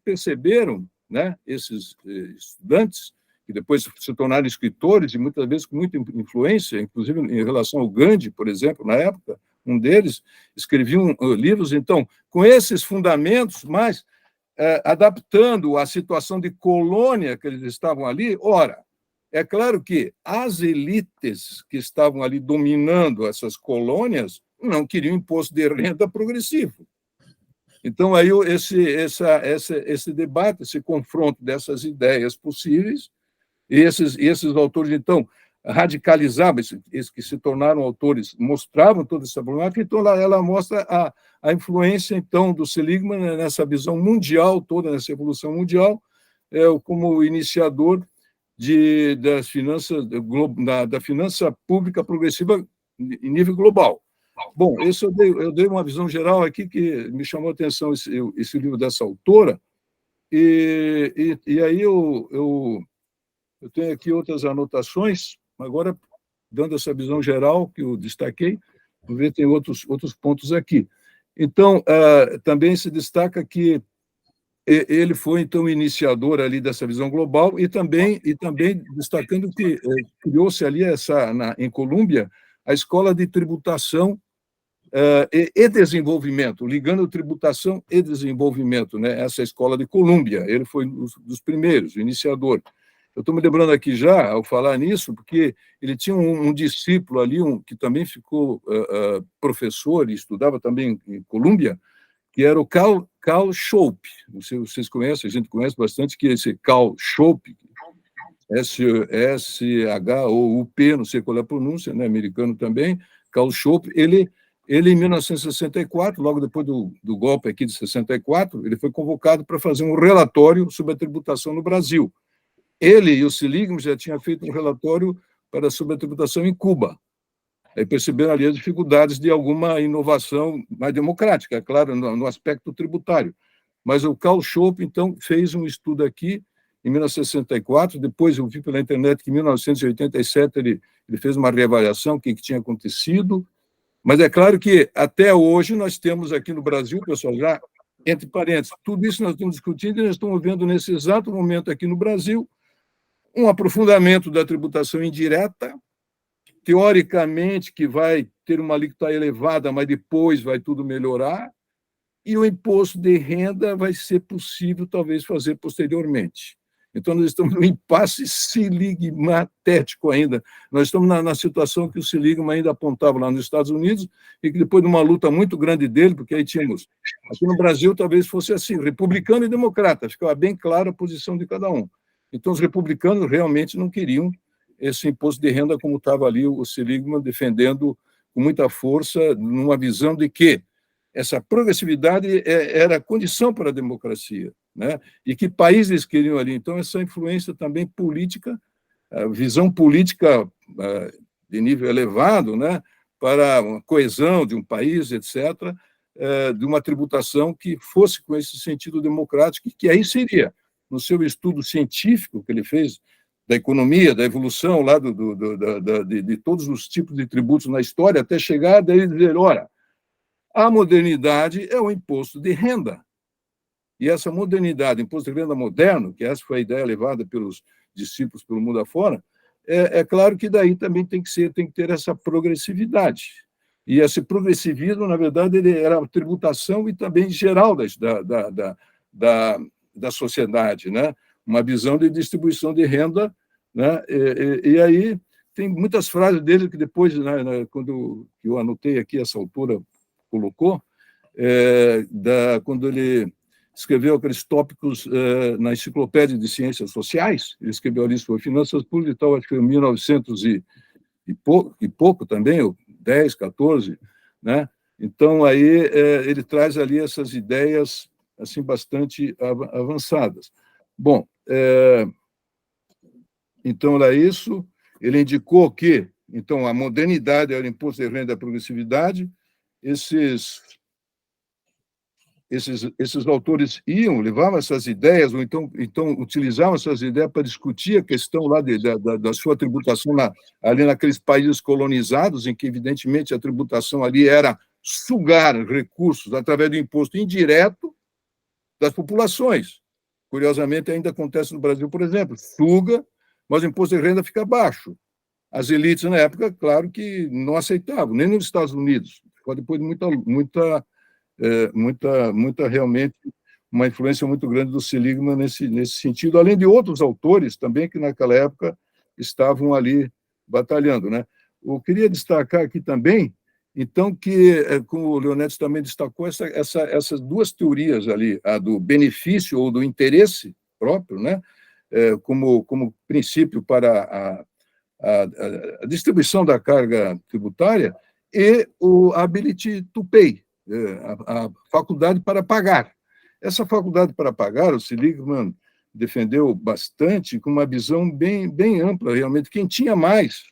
perceberam, né, esses estudantes, que depois se tornaram escritores, e muitas vezes com muita influência, inclusive em relação ao Gandhi, por exemplo, na época, um deles escreviam livros, então, com esses fundamentos, mas adaptando a situação de colônia que eles estavam ali. Ora, é claro que as elites que estavam ali dominando essas colônias não queriam imposto de renda progressivo. Então, aí esse debate, esse confronto dessas ideias possíveis, e esses autores, então, radicalizavam, esses que se tornaram autores, mostravam toda essa problemática, então ela mostra a influência, então, do Seligman nessa visão mundial, toda nessa evolução mundial, como iniciador da finança pública progressiva em nível global. Bom, eu dei uma visão geral aqui que me chamou a atenção esse livro dessa autora, e aí eu tenho aqui outras anotações, agora, dando essa visão geral que eu destaquei, vamos ver, tem outros pontos aqui. Então, também se destaca que ele foi, então, iniciador ali dessa visão global, e também destacando que criou-se ali, em Colômbia, a Escola de Tributação e Desenvolvimento, ligando tributação e desenvolvimento, né? Essa Escola de Colômbia, ele foi um dos primeiros, o iniciador. Eu estou me lembrando aqui já, ao falar nisso, porque ele tinha um discípulo ali, que também ficou professor e estudava também em Colômbia, que era o Carl Schoup. Não sei se vocês conhecem, a gente conhece bastante, que esse Carl Schoup, S-H-O-U-P, não sei qual é a pronúncia, né, americano também, Carl Schoup, ele em 1964, logo depois do golpe aqui de 64, ele foi convocado para fazer um relatório sobre a tributação no Brasil. Ele e o Seligman já tinham feito um relatório sobre a tributação em Cuba. Aí perceberam ali as dificuldades de alguma inovação mais democrática, é claro, no aspecto tributário. Mas o Carl Schoup, então, fez um estudo aqui em 1964, depois eu vi pela internet que em 1987 ele fez uma reavaliação, o que tinha acontecido, mas é claro que até hoje nós temos aqui no Brasil, pessoal, já, entre parênteses, tudo isso nós estamos discutindo e nós estamos vendo nesse exato momento aqui no Brasil um aprofundamento da tributação indireta, teoricamente que vai ter uma alíquota elevada, mas depois vai tudo melhorar, e o imposto de renda vai ser possível, talvez, fazer posteriormente. Então, nós estamos num impasse seligmatético ainda. Nós estamos na situação que o Seligman ainda apontava lá nos Estados Unidos, e que depois de uma luta muito grande dele, porque aí tínhamos, aqui no Brasil, talvez fosse assim, republicano e democrata, ficava bem clara a posição de cada um. Então, os republicanos realmente não queriam esse imposto de renda como estava ali o Seligman defendendo com muita força, numa visão de que essa progressividade era a condição para a democracia, né? E que países queriam ali. Então, essa influência também política, a visão política de nível elevado, né, para a coesão de um país, etc., de uma tributação que fosse com esse sentido democrático, que aí seria, no seu estudo científico que ele fez, da economia, da evolução lá de todos os tipos de tributos na história, até chegar a dizer, olha, a modernidade é o imposto de renda. E essa modernidade, imposto de renda moderno, que essa foi a ideia levada pelos discípulos pelo mundo afora, é claro que daí também tem que ter essa progressividade. E esse progressivismo, na verdade, ele era a tributação e também geral da sociedade, né? Uma visão de distribuição de renda, né? E aí tem muitas frases dele que depois, né, quando eu anotei aqui, essa autora colocou, quando ele escreveu aqueles tópicos na Enciclopédia de Ciências Sociais, ele escreveu ali sobre finanças públicas e tal, acho que foi em 1900 e pouco também, ou 10, 14, né? Então, aí ele traz ali essas ideias assim, bastante avançadas. Bom, então era isso. Ele indicou que, então, a modernidade era o imposto de renda da progressividade. Esses autores levavam essas ideias, ou então utilizavam essas ideias para discutir a questão lá da sua tributação ali naqueles países colonizados, em que, evidentemente, a tributação ali era sugar recursos através do imposto indireto das populações. Curiosamente, ainda acontece no Brasil, por exemplo, suga, mas o imposto de renda fica baixo. As elites, na época, claro que não aceitavam, nem nos Estados Unidos, depois de muita realmente, uma influência muito grande do Seligman nesse sentido, além de outros autores também que naquela época estavam ali batalhando, né? Eu queria destacar aqui também, então, que, como o Leonetti também destacou, essas duas teorias ali, a do benefício ou do interesse próprio, né? Como princípio para a distribuição da carga tributária, e o ability to pay, a faculdade para pagar. Essa faculdade para pagar, o Seligman defendeu bastante, com uma visão bem ampla, realmente. Quem tinha mais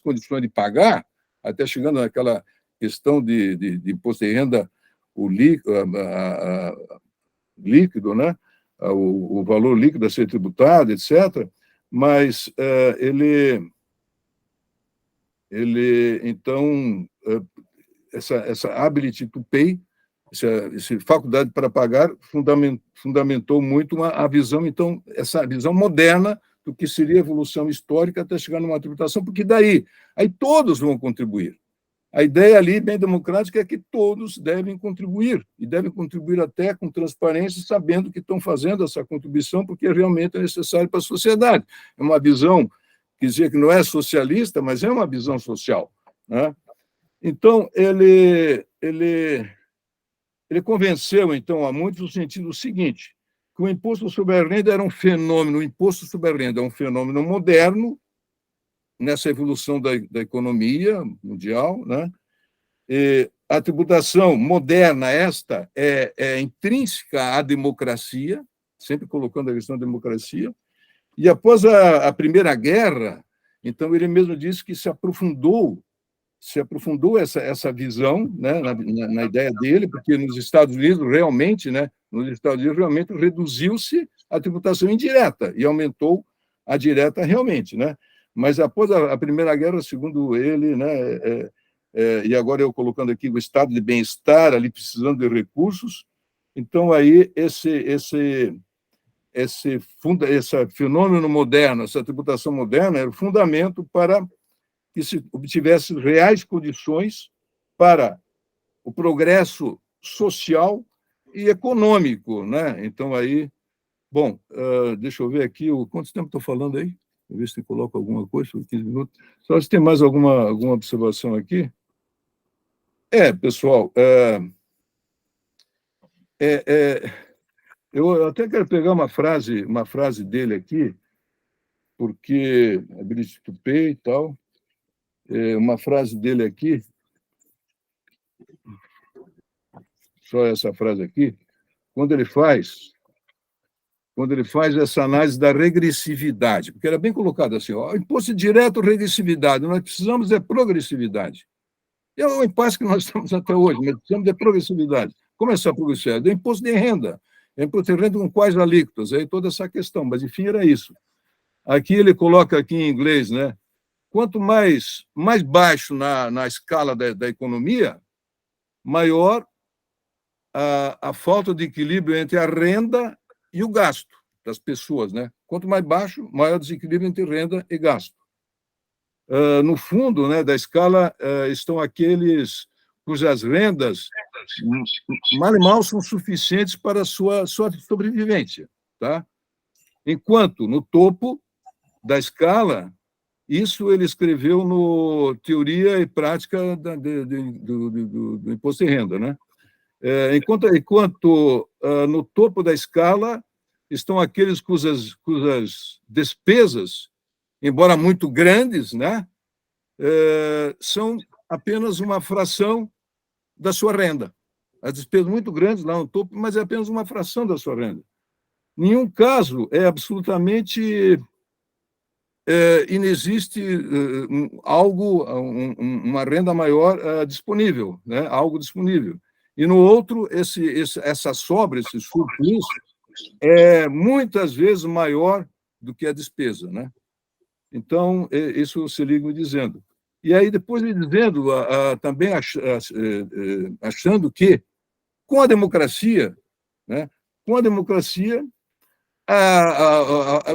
condições de pagar, até chegando naquela questão de imposto de renda, o líquido, né? O valor líquido a ser tributado, etc., mas então, essa ability to pay, essa faculdade para pagar, fundamentou muito a visão, então, essa visão moderna do que seria a evolução histórica até chegar numa tributação, porque daí aí todos vão contribuir. A ideia ali, bem democrática, é que todos devem contribuir, e devem contribuir até com transparência, sabendo que estão fazendo essa contribuição, porque realmente é necessário para a sociedade. É uma visão, quer dizer, que não é socialista, mas é uma visão social, né? Então, ele convenceu, então, a muitos no sentido seguinte, que o imposto sobre a renda era um fenômeno, o imposto sobre a renda é um fenômeno moderno, nessa evolução da economia mundial, né? E a tributação moderna, esta, é intrínseca à democracia, sempre colocando a questão da democracia, e após a Primeira Guerra, então, ele mesmo disse que se aprofundou essa visão, né, na ideia dele, porque nos Estados Unidos realmente, né, reduziu-se a tributação indireta e aumentou a direta realmente, né? Mas após a Primeira Guerra, segundo ele, né, e agora eu colocando aqui o estado de bem-estar, ali precisando de recursos, então aí esse fenômeno moderno, essa tributação moderna, era o fundamento para que se obtivesse reais condições para o progresso social e econômico, né? Então, aí, bom, deixa eu ver aqui, quanto tempo estou falando aí? Vou ver se coloco alguma coisa, 15 minutos. Só se tem mais alguma observação aqui. Pessoal, eu até quero pegar uma frase dele aqui, porque ability to pay e tal, uma frase dele aqui, só essa frase aqui, quando ele faz essa análise da regressividade, porque era bem colocado assim, ó, imposto direto, regressividade, nós precisamos progressividade. É o impasse que nós estamos até hoje, mas precisamos de progressividade. Como é essa progressividade? Do imposto de renda. Imposto de renda com quais alíquotas? Aí toda essa questão, mas, enfim, era isso. Aqui ele coloca aqui em inglês, né? Quanto mais baixo na escala da economia, maior a falta de equilíbrio entre a renda e o gasto das pessoas, né? Quanto mais baixo, maior o desequilíbrio entre renda e gasto. No fundo, né, da escala estão aqueles cujas rendas mal e mal são suficientes para a sua sobrevivência, tá? Enquanto no topo da escala, isso ele escreveu no Teoria e Prática do Imposto de Renda, né? Enquanto no topo da escala estão aqueles cujas despesas, embora muito grandes, né, são apenas uma fração da sua renda. As despesas muito grandes lá no topo, mas é apenas uma fração da sua renda. Nenhum caso é absolutamente inexiste uma renda maior disponível, né? Algo disponível. E no outro, essa sobra, esse surplus, é muitas vezes maior do que a despesa, né? Então, isso o Selig dizendo. E aí, depois me dizendo, também achando que, com a democracia, né? Com a democracia,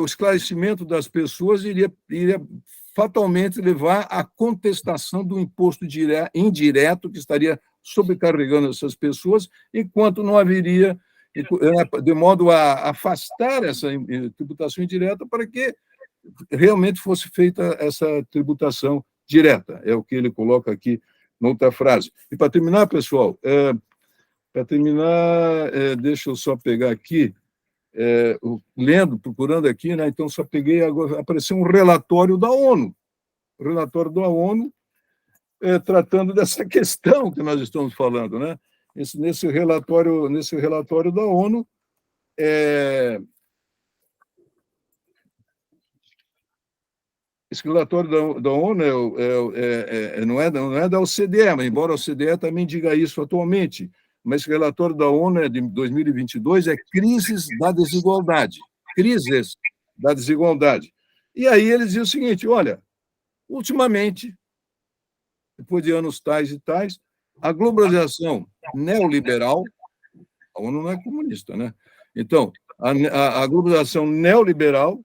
o esclarecimento das pessoas iria fatalmente levar à contestação do imposto indireto que estaria sobrecarregando essas pessoas, enquanto não haveria, de modo a afastar essa tributação indireta para que realmente fosse feita essa tributação direta. É o que ele coloca aqui noutra frase. E para terminar, pessoal, deixa eu só pegar aqui, lendo, procurando aqui, né? Então só peguei, agora apareceu um relatório da ONU, tratando dessa questão que nós estamos falando, né? Nesse relatório da ONU, esse relatório da ONU não é da OCDE, mas embora a OCDE também diga isso atualmente, mas esse relatório da ONU é de 2022, é crises da desigualdade. E aí eles dizem o seguinte, olha, ultimamente, depois de anos tais e tais, a globalização neoliberal, a ONU não é comunista, né? Então, a globalização neoliberal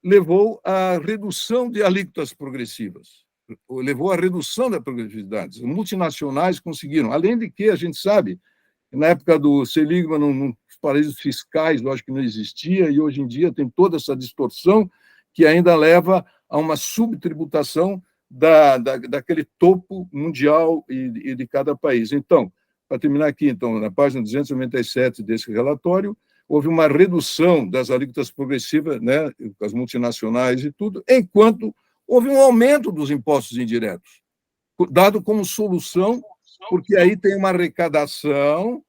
levou à redução de alíquotas progressivas, levou à redução da progressividade. Os multinacionais conseguiram, além de que a gente sabe, na época do Seligman, nos paraísos fiscais, lógico que não existia, e hoje em dia tem toda essa distorção que ainda leva a uma subtributação daquele topo mundial e de cada país. Então, para terminar aqui, então, na página 297 desse relatório, houve uma redução das alíquotas progressivas, né, as multinacionais e tudo, enquanto houve um aumento dos impostos indiretos, dado como solução, porque aí tem uma arrecadação,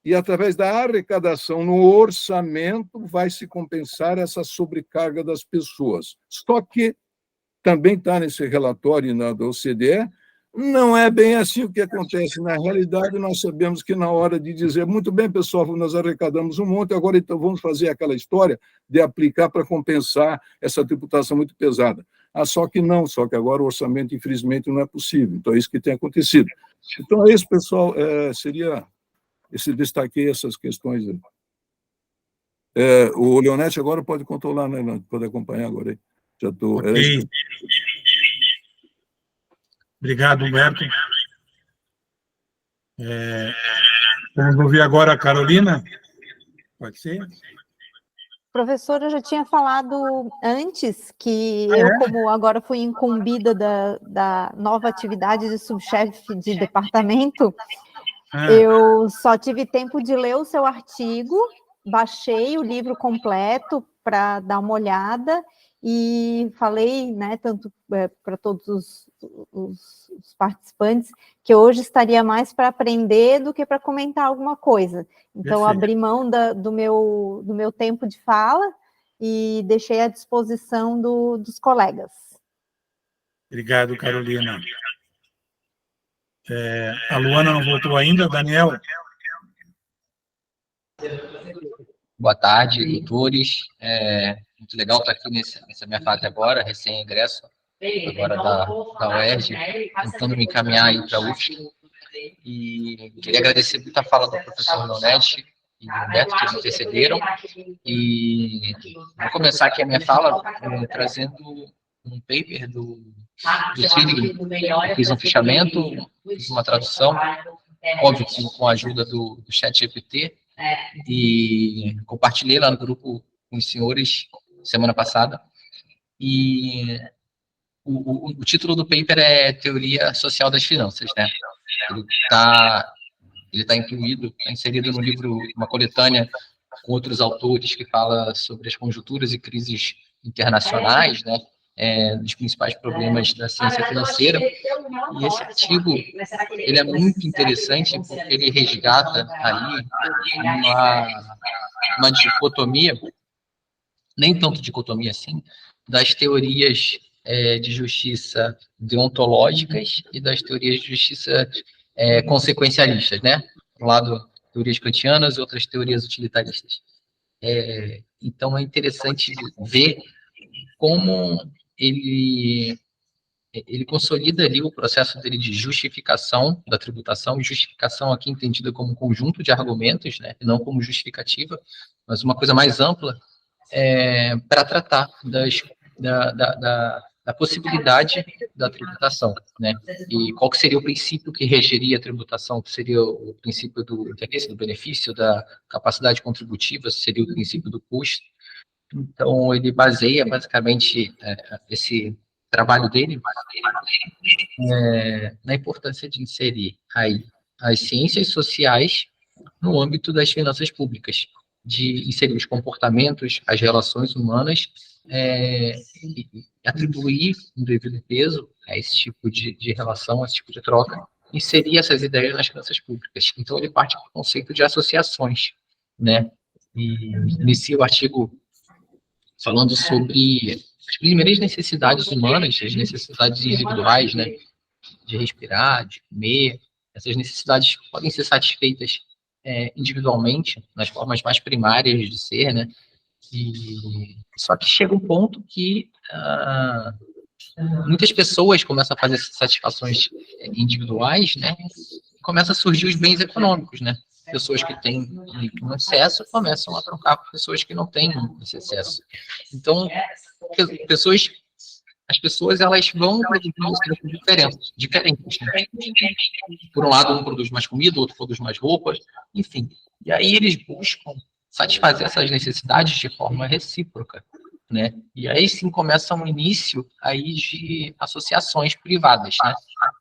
e através da arrecadação no orçamento vai se compensar essa sobrecarga das pessoas. Só que também está nesse relatório da OCDE, não é bem assim o que acontece. Na realidade, nós sabemos que na hora de dizer, muito bem, pessoal, nós arrecadamos um monte, agora então vamos fazer aquela história de aplicar para compensar essa tributação muito pesada. Só que não, só que agora o orçamento, infelizmente, não é possível. Então, é isso que tem acontecido. Então, é isso, pessoal, destaquei essas questões. O Leonetti agora pode controlar, né? Pode acompanhar agora aí. Já estou. Okay. Obrigado, Humberto. Vamos ouvir agora a Carolina. Pode ser? Professora, eu já tinha falado antes que eu, como agora fui incumbida da nova atividade de subchefe de departamento, eu só tive tempo de ler o seu artigo, baixei o livro completo para dar uma olhada e falei, né, tanto para todos os participantes, que hoje estaria mais para aprender do que para comentar alguma coisa. Então, abri mão do meu tempo de fala e deixei à disposição dos colegas. Obrigado, Carolina. A Luana não voltou ainda. Daniel? Boa tarde, doutores. Muito legal estar aqui nessa minha fase agora, recém-ingresso, agora da UERJ, tentando me encaminhar aí para a UFSC. E queria agradecer muito a fala do professor Leonetti e do Humberto, que me antecederam. E vou começar aqui a minha fala trazendo um paper do Tilly. Fiz um fichamento, fiz uma tradução, óbvio que com a ajuda do ChatGPT, e compartilhei lá no grupo com os senhores semana passada. E o título do paper é Teoria Social das Finanças, né? Ele está incluído, está inserido no livro, uma coletânea com outros autores que fala sobre as conjunturas e crises internacionais, né? Dos principais problemas da ciência financeira. E esse artigo, ele é muito interessante porque ele resgata aí uma dicotomia, nem tanto dicotomia assim, das teorias de justiça deontológicas e das teorias de justiça consequencialistas, né? Um lado, teorias kantianas e outras teorias utilitaristas. Então, é interessante ver como ele consolida ali o processo dele de justificação da tributação, e justificação aqui entendida como um conjunto de argumentos, né, e não como justificativa, mas uma coisa mais ampla, para tratar da possibilidade da tributação, né, e qual que seria o princípio que regeria a tributação, que seria o princípio do interesse, do benefício, da capacidade contributiva, seria o princípio do custo. Então, ele baseia, basicamente, esse trabalho dele na importância de inserir aí as ciências sociais no âmbito das finanças públicas, de inserir os comportamentos, as relações humanas, e atribuir um devido peso a esse tipo de relação, a esse tipo de troca, inserir essas ideias nas finanças públicas. Então, ele parte do conceito de associações, né? E inicia o artigo falando sobre as primeiras necessidades humanas, as necessidades individuais, né, de respirar, de comer. Essas necessidades podem ser satisfeitas individualmente, nas formas mais primárias de ser, né, só que chega um ponto que muitas pessoas começam a fazer essas satisfações individuais, né, e começam a surgir os bens econômicos, né. Pessoas que têm um excesso começam a trocar com pessoas que não têm esse excesso. Então, as pessoas elas vão produzindo diferentes. Né? Por um lado, um produz mais comida, outro produz mais roupas, enfim. E aí eles buscam satisfazer essas necessidades de forma recíproca, né? E aí sim começa um início aí de associações privadas, né?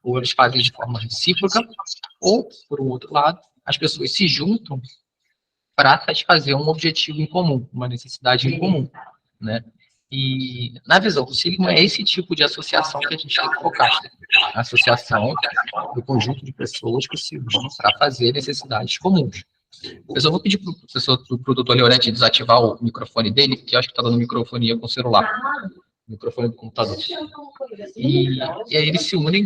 Ou eles fazem de forma recíproca, ou, por um outro lado, as pessoas se juntam para satisfazer um objetivo em comum, uma necessidade em comum, né? E, na visão do Seligman, é esse tipo de associação que a gente tem que focar. A associação do conjunto de pessoas que se unem para fazer necessidades comuns. Eu só vou pedir para o doutor Leonetti desativar o microfone dele, porque eu acho que está dando microfonia com o celular. Microfone do computador. E aí eles se unem,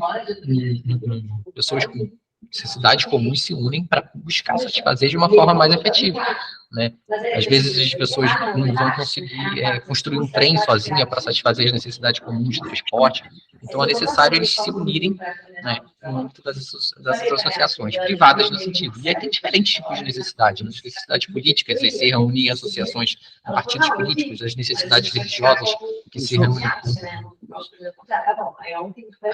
pessoas com necessidades comuns se unem para buscar satisfazer de uma forma mais efetiva, né? Às vezes as pessoas não vão conseguir construir um trem sozinha para satisfazer as necessidades comuns de transporte, então é necessário eles se unirem, né, no âmbito dessas associações privadas no sentido. E aí tem diferentes tipos de necessidades, né? As necessidades políticas, aí se reúnem em associações, partidos políticos, as necessidades religiosas, que se reúnem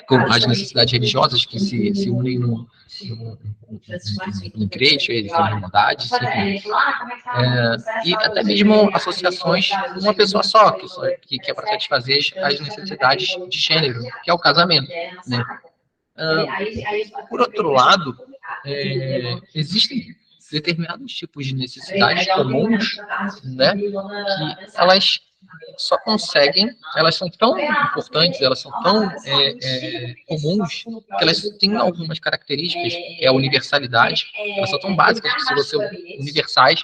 com as necessidades religiosas, que se unem em igreja, em irmandades, e até mesmo associações de uma pessoa só, que é para satisfazer as necessidades de gênero, que é o casamento, né? Por outro lado, existem determinados tipos de necessidades comuns, né, que elas só conseguem, elas são tão importantes, elas são tão comuns, que elas têm algumas características, que é a universalidade, elas são tão básicas que se você universais,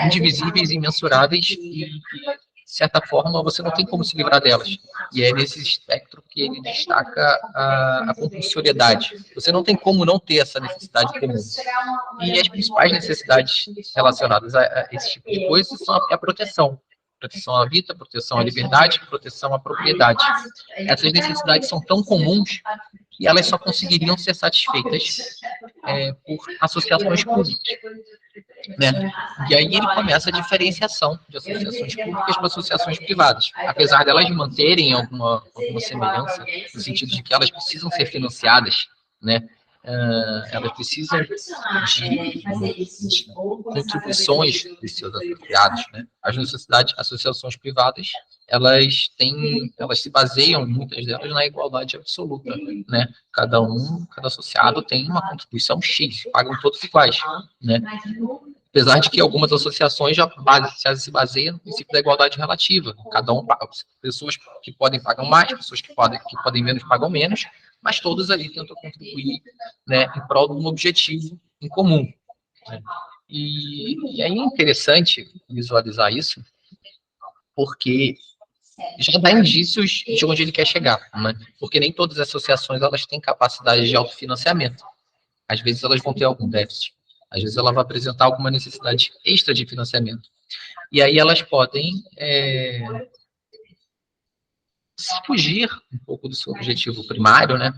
indivisíveis, imensuráveis, e de certa forma você não tem como se livrar delas. E é nesse espectro que que ele destaca a compulsoriedade. Você não tem como não ter essa necessidade comum. E as principais necessidades relacionadas a esse tipo de coisa são a proteção. Proteção à vida, proteção à liberdade, proteção à propriedade. Essas necessidades são tão comuns que elas só conseguiriam ser satisfeitas por associações públicas. Né? E aí ele começa a diferenciação de associações públicas para associações privadas. Apesar delas manterem alguma semelhança, no sentido de que elas precisam ser financiadas, né? Elas precisam de contribuições dos seus associados, né? As associações privadas, elas se baseiam, muitas delas, na igualdade absoluta, né? Cada associado tem uma contribuição X, pagam todos iguais, né? Apesar de que algumas associações já se baseiam no princípio da igualdade relativa. Cada um, pessoas que podem pagam mais, pessoas que podem menos pagam menos, mas todos ali tentam contribuir, né, em prol de um objetivo em comum. Né? E aí é interessante visualizar isso, porque já dá indícios de onde ele quer chegar, né? Porque nem todas as associações elas têm capacidade de autofinanciamento. Às vezes elas vão ter algum déficit. Às vezes ela vai apresentar alguma necessidade extra de financiamento. E aí elas podem fugir um pouco do seu objetivo primário, né?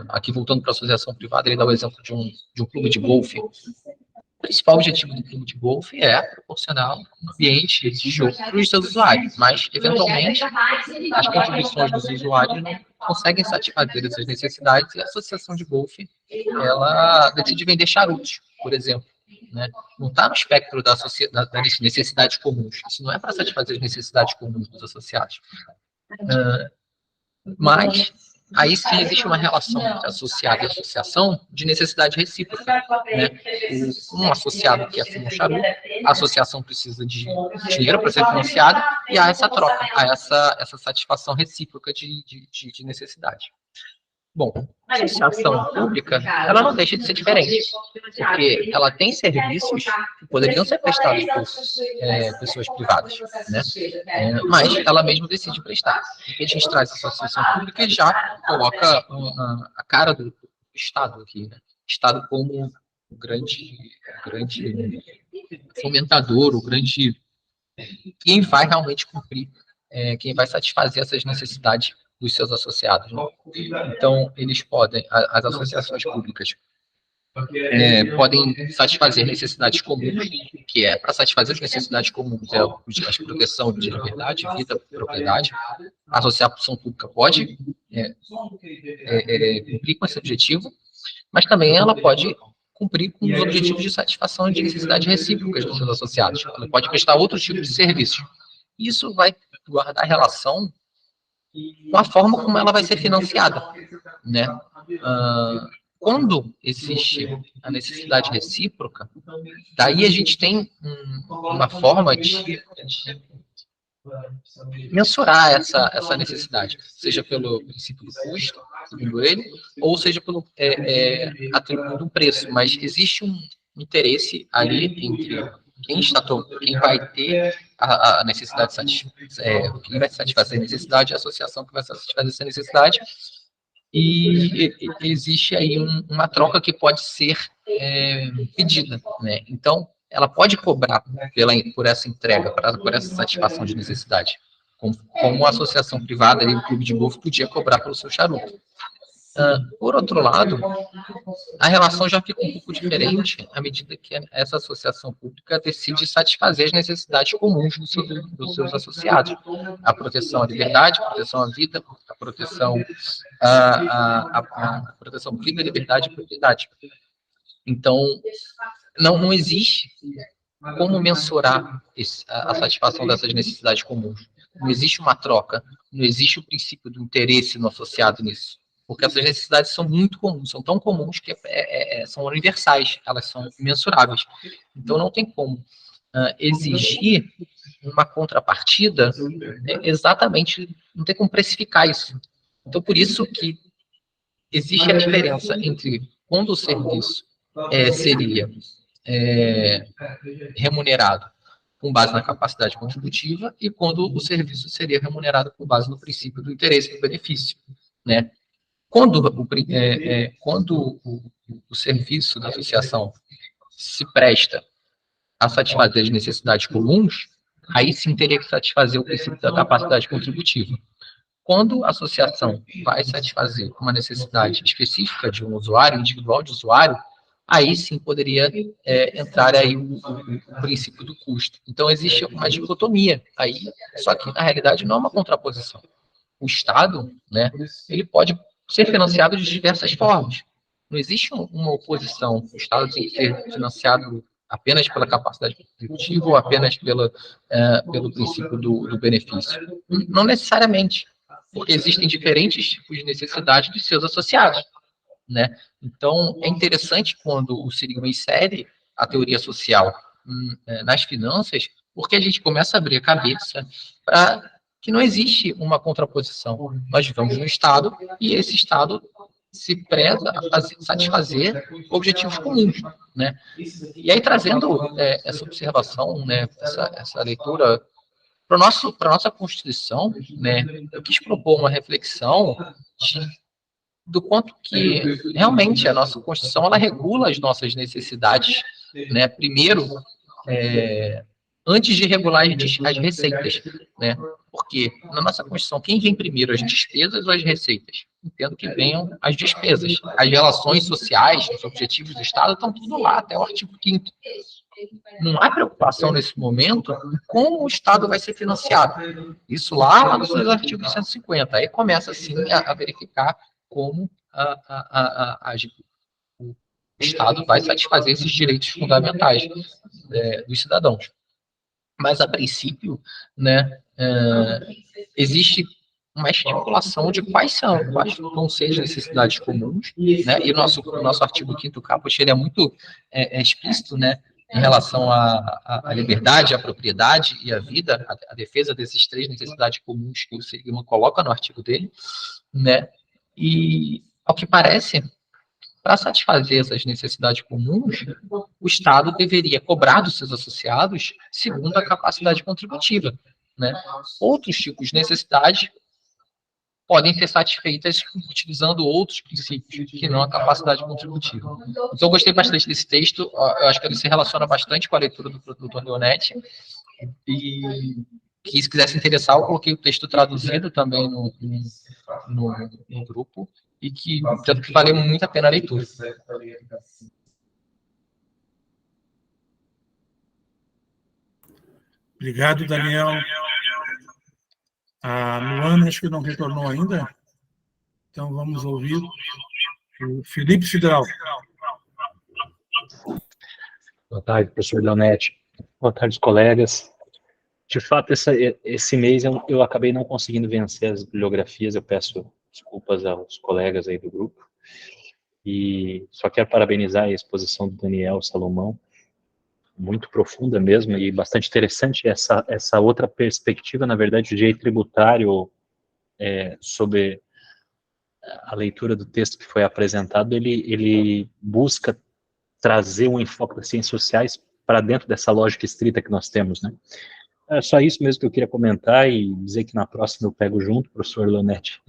Aqui voltando para a associação privada, ele dá o exemplo de um clube de golfe. O principal objetivo do clube de golfe é proporcionar um ambiente de jogo para os seus usuários, mas, eventualmente, as contribuições dos usuários não conseguem satisfazer essas necessidades e a associação de golfe, ela decide vender charutos, por exemplo. Né? Não está no espectro das necessidades comuns. Isso não é para satisfazer as necessidades comuns dos associados. Mas aí sim existe uma relação entre associado e associação de necessidade recíproca. Né? Um associado quer fumar um charuto, a associação precisa de dinheiro para ser financiada, e há essa troca, há essa satisfação recíproca de necessidade. Bom, a associação pública, ela não deixa de ser diferente, porque ela tem serviços que poderiam ser prestados por pessoas privadas, né? Mas ela mesma decide prestar. Porque a gente traz essa associação pública e já coloca a cara do Estado aqui, né? O Estado como o grande fomentador, quem vai realmente cumprir, quem vai satisfazer essas necessidades dos seus associados. Né? Então, as associações públicas podem satisfazer necessidades comuns, que é para satisfazer as necessidades comuns, a proteção de liberdade, vida, propriedade. A associação pública pode cumprir com esse objetivo, mas também ela pode cumprir com os objetivos de satisfação de necessidades recíprocas dos seus associados. Ela pode prestar outro tipo de serviço. Isso vai guardar relação com a forma como ela vai ser financiada, né? Quando existe a necessidade recíproca, daí a gente tem uma forma de mensurar essa necessidade, seja pelo princípio do custo, segundo ele, ou seja pelo atribuindo um preço, mas existe um interesse ali entre quem vai ter a necessidade, quem vai satisfazer a necessidade, a associação que vai satisfazer essa necessidade, e existe aí uma troca que pode ser pedida, né? Então, ela pode cobrar por essa entrega, por essa satisfação de necessidade, como a associação privada, o clube de golfe, podia cobrar pelo seu charuto. Por outro lado, a relação já fica um pouco diferente à medida que essa associação pública decide satisfazer as necessidades comuns dos seus associados. A proteção à liberdade, a proteção à vida, a proteção à proteção vida, liberdade e propriedade. Então, não existe como mensurar a satisfação dessas necessidades comuns. Não existe uma troca, não existe o princípio do interesse no associado nisso. Porque essas necessidades são muito comuns, são tão comuns que são universais, elas são imensuráveis. Então, não tem como exigir uma contrapartida exatamente, não tem como precificar isso. Então, por isso que existe a diferença entre quando o serviço seria remunerado com base na capacidade contributiva e quando o serviço seria remunerado com base no princípio do interesse e do benefício. né? Quando o serviço da associação se presta a satisfazer as necessidades comuns, aí sim teria que satisfazer o princípio da capacidade contributiva. Quando a associação vai satisfazer uma necessidade específica de um usuário, individual de usuário, aí sim poderia entrar aí o princípio do custo. Então, existe uma dicotomia aí, só que, na realidade, não é uma contraposição. O Estado, né, ele pode ser financiado de diversas formas. Não existe uma oposição. O Estado tem que ser financiado apenas pela capacidade contributiva ou apenas pelo princípio do benefício. Não necessariamente, porque existem diferentes tipos de necessidade dos seus associados, né? Então, é interessante quando o Seligman insere a teoria social nas finanças, porque a gente começa a abrir a cabeça para que não existe uma contraposição. Nós vivemos no Estado e esse Estado se preza a satisfazer objetivos comuns, né? E aí, trazendo essa observação, né, essa leitura para a nossa Constituição, né, eu quis propor uma reflexão do quanto que realmente a nossa Constituição ela regula as nossas necessidades, né? Primeiro, antes de regular as receitas, né? Porque na nossa Constituição, quem vem primeiro, as despesas ou as receitas? Entendo que venham as despesas. As relações sociais, os objetivos do Estado estão tudo lá, até o artigo 5º. Não há preocupação nesse momento em como o Estado vai ser financiado. Isso lá nos artigos 150. Aí começa, assim, a verificar como o Estado vai satisfazer esses direitos fundamentais dos cidadãos. Mas, a princípio, né, existe uma estipulação de quais vão ser as necessidades comuns, né, e o nosso artigo 5º caput, ele é muito explícito, né, em relação à liberdade, à propriedade e à vida, a defesa desses 3 necessidades comuns que o Seligman coloca no artigo dele, né, e, ao que parece, para satisfazer essas necessidades comuns, o Estado deveria cobrar dos seus associados segundo a capacidade contributiva, né? Outros tipos de necessidades podem ser satisfeitas utilizando outros princípios que não a capacidade contributiva. Então, eu gostei bastante desse texto, eu acho que ele se relaciona bastante com a leitura do Dr. Leonetti, e que, se quiser se interessar, eu coloquei o texto traduzido também no grupo, e que valeu muito a pena a leitura. Obrigado, Daniel. A Luana, acho que não retornou ainda, então vamos ouvir o Felipe Cidral. Boa tarde, professor Leonetti. Boa tarde, colegas. De fato, esse mês eu acabei não conseguindo vencer as bibliografias, eu peço desculpas aos colegas aí do grupo, e só quero parabenizar a exposição do Daniel Salomão, muito profunda mesmo, e bastante interessante essa outra perspectiva, na verdade, o direito tributário, sobre a leitura do texto que foi apresentado, ele busca trazer um enfoque das ciências sociais para dentro dessa lógica estrita que nós temos, né? É só isso mesmo que eu queria comentar e dizer que na próxima eu pego junto, professor Leonetti,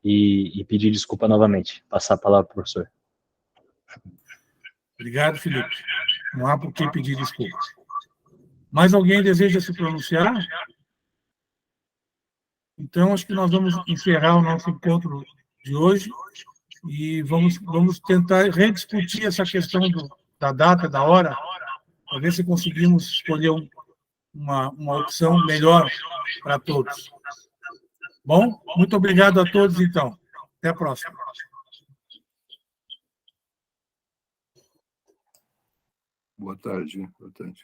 e pedir desculpa novamente. Passar a palavra para o professor. Obrigado, Felipe. Não há por que pedir desculpas. Mais alguém deseja se pronunciar? Então, acho que nós vamos encerrar o nosso encontro de hoje e vamos tentar rediscutir essa questão da data, da hora, para ver se conseguimos escolher uma opção melhor para todos. Bom, muito obrigado a todos, então. Até a próxima. Boa tarde. Boa tarde.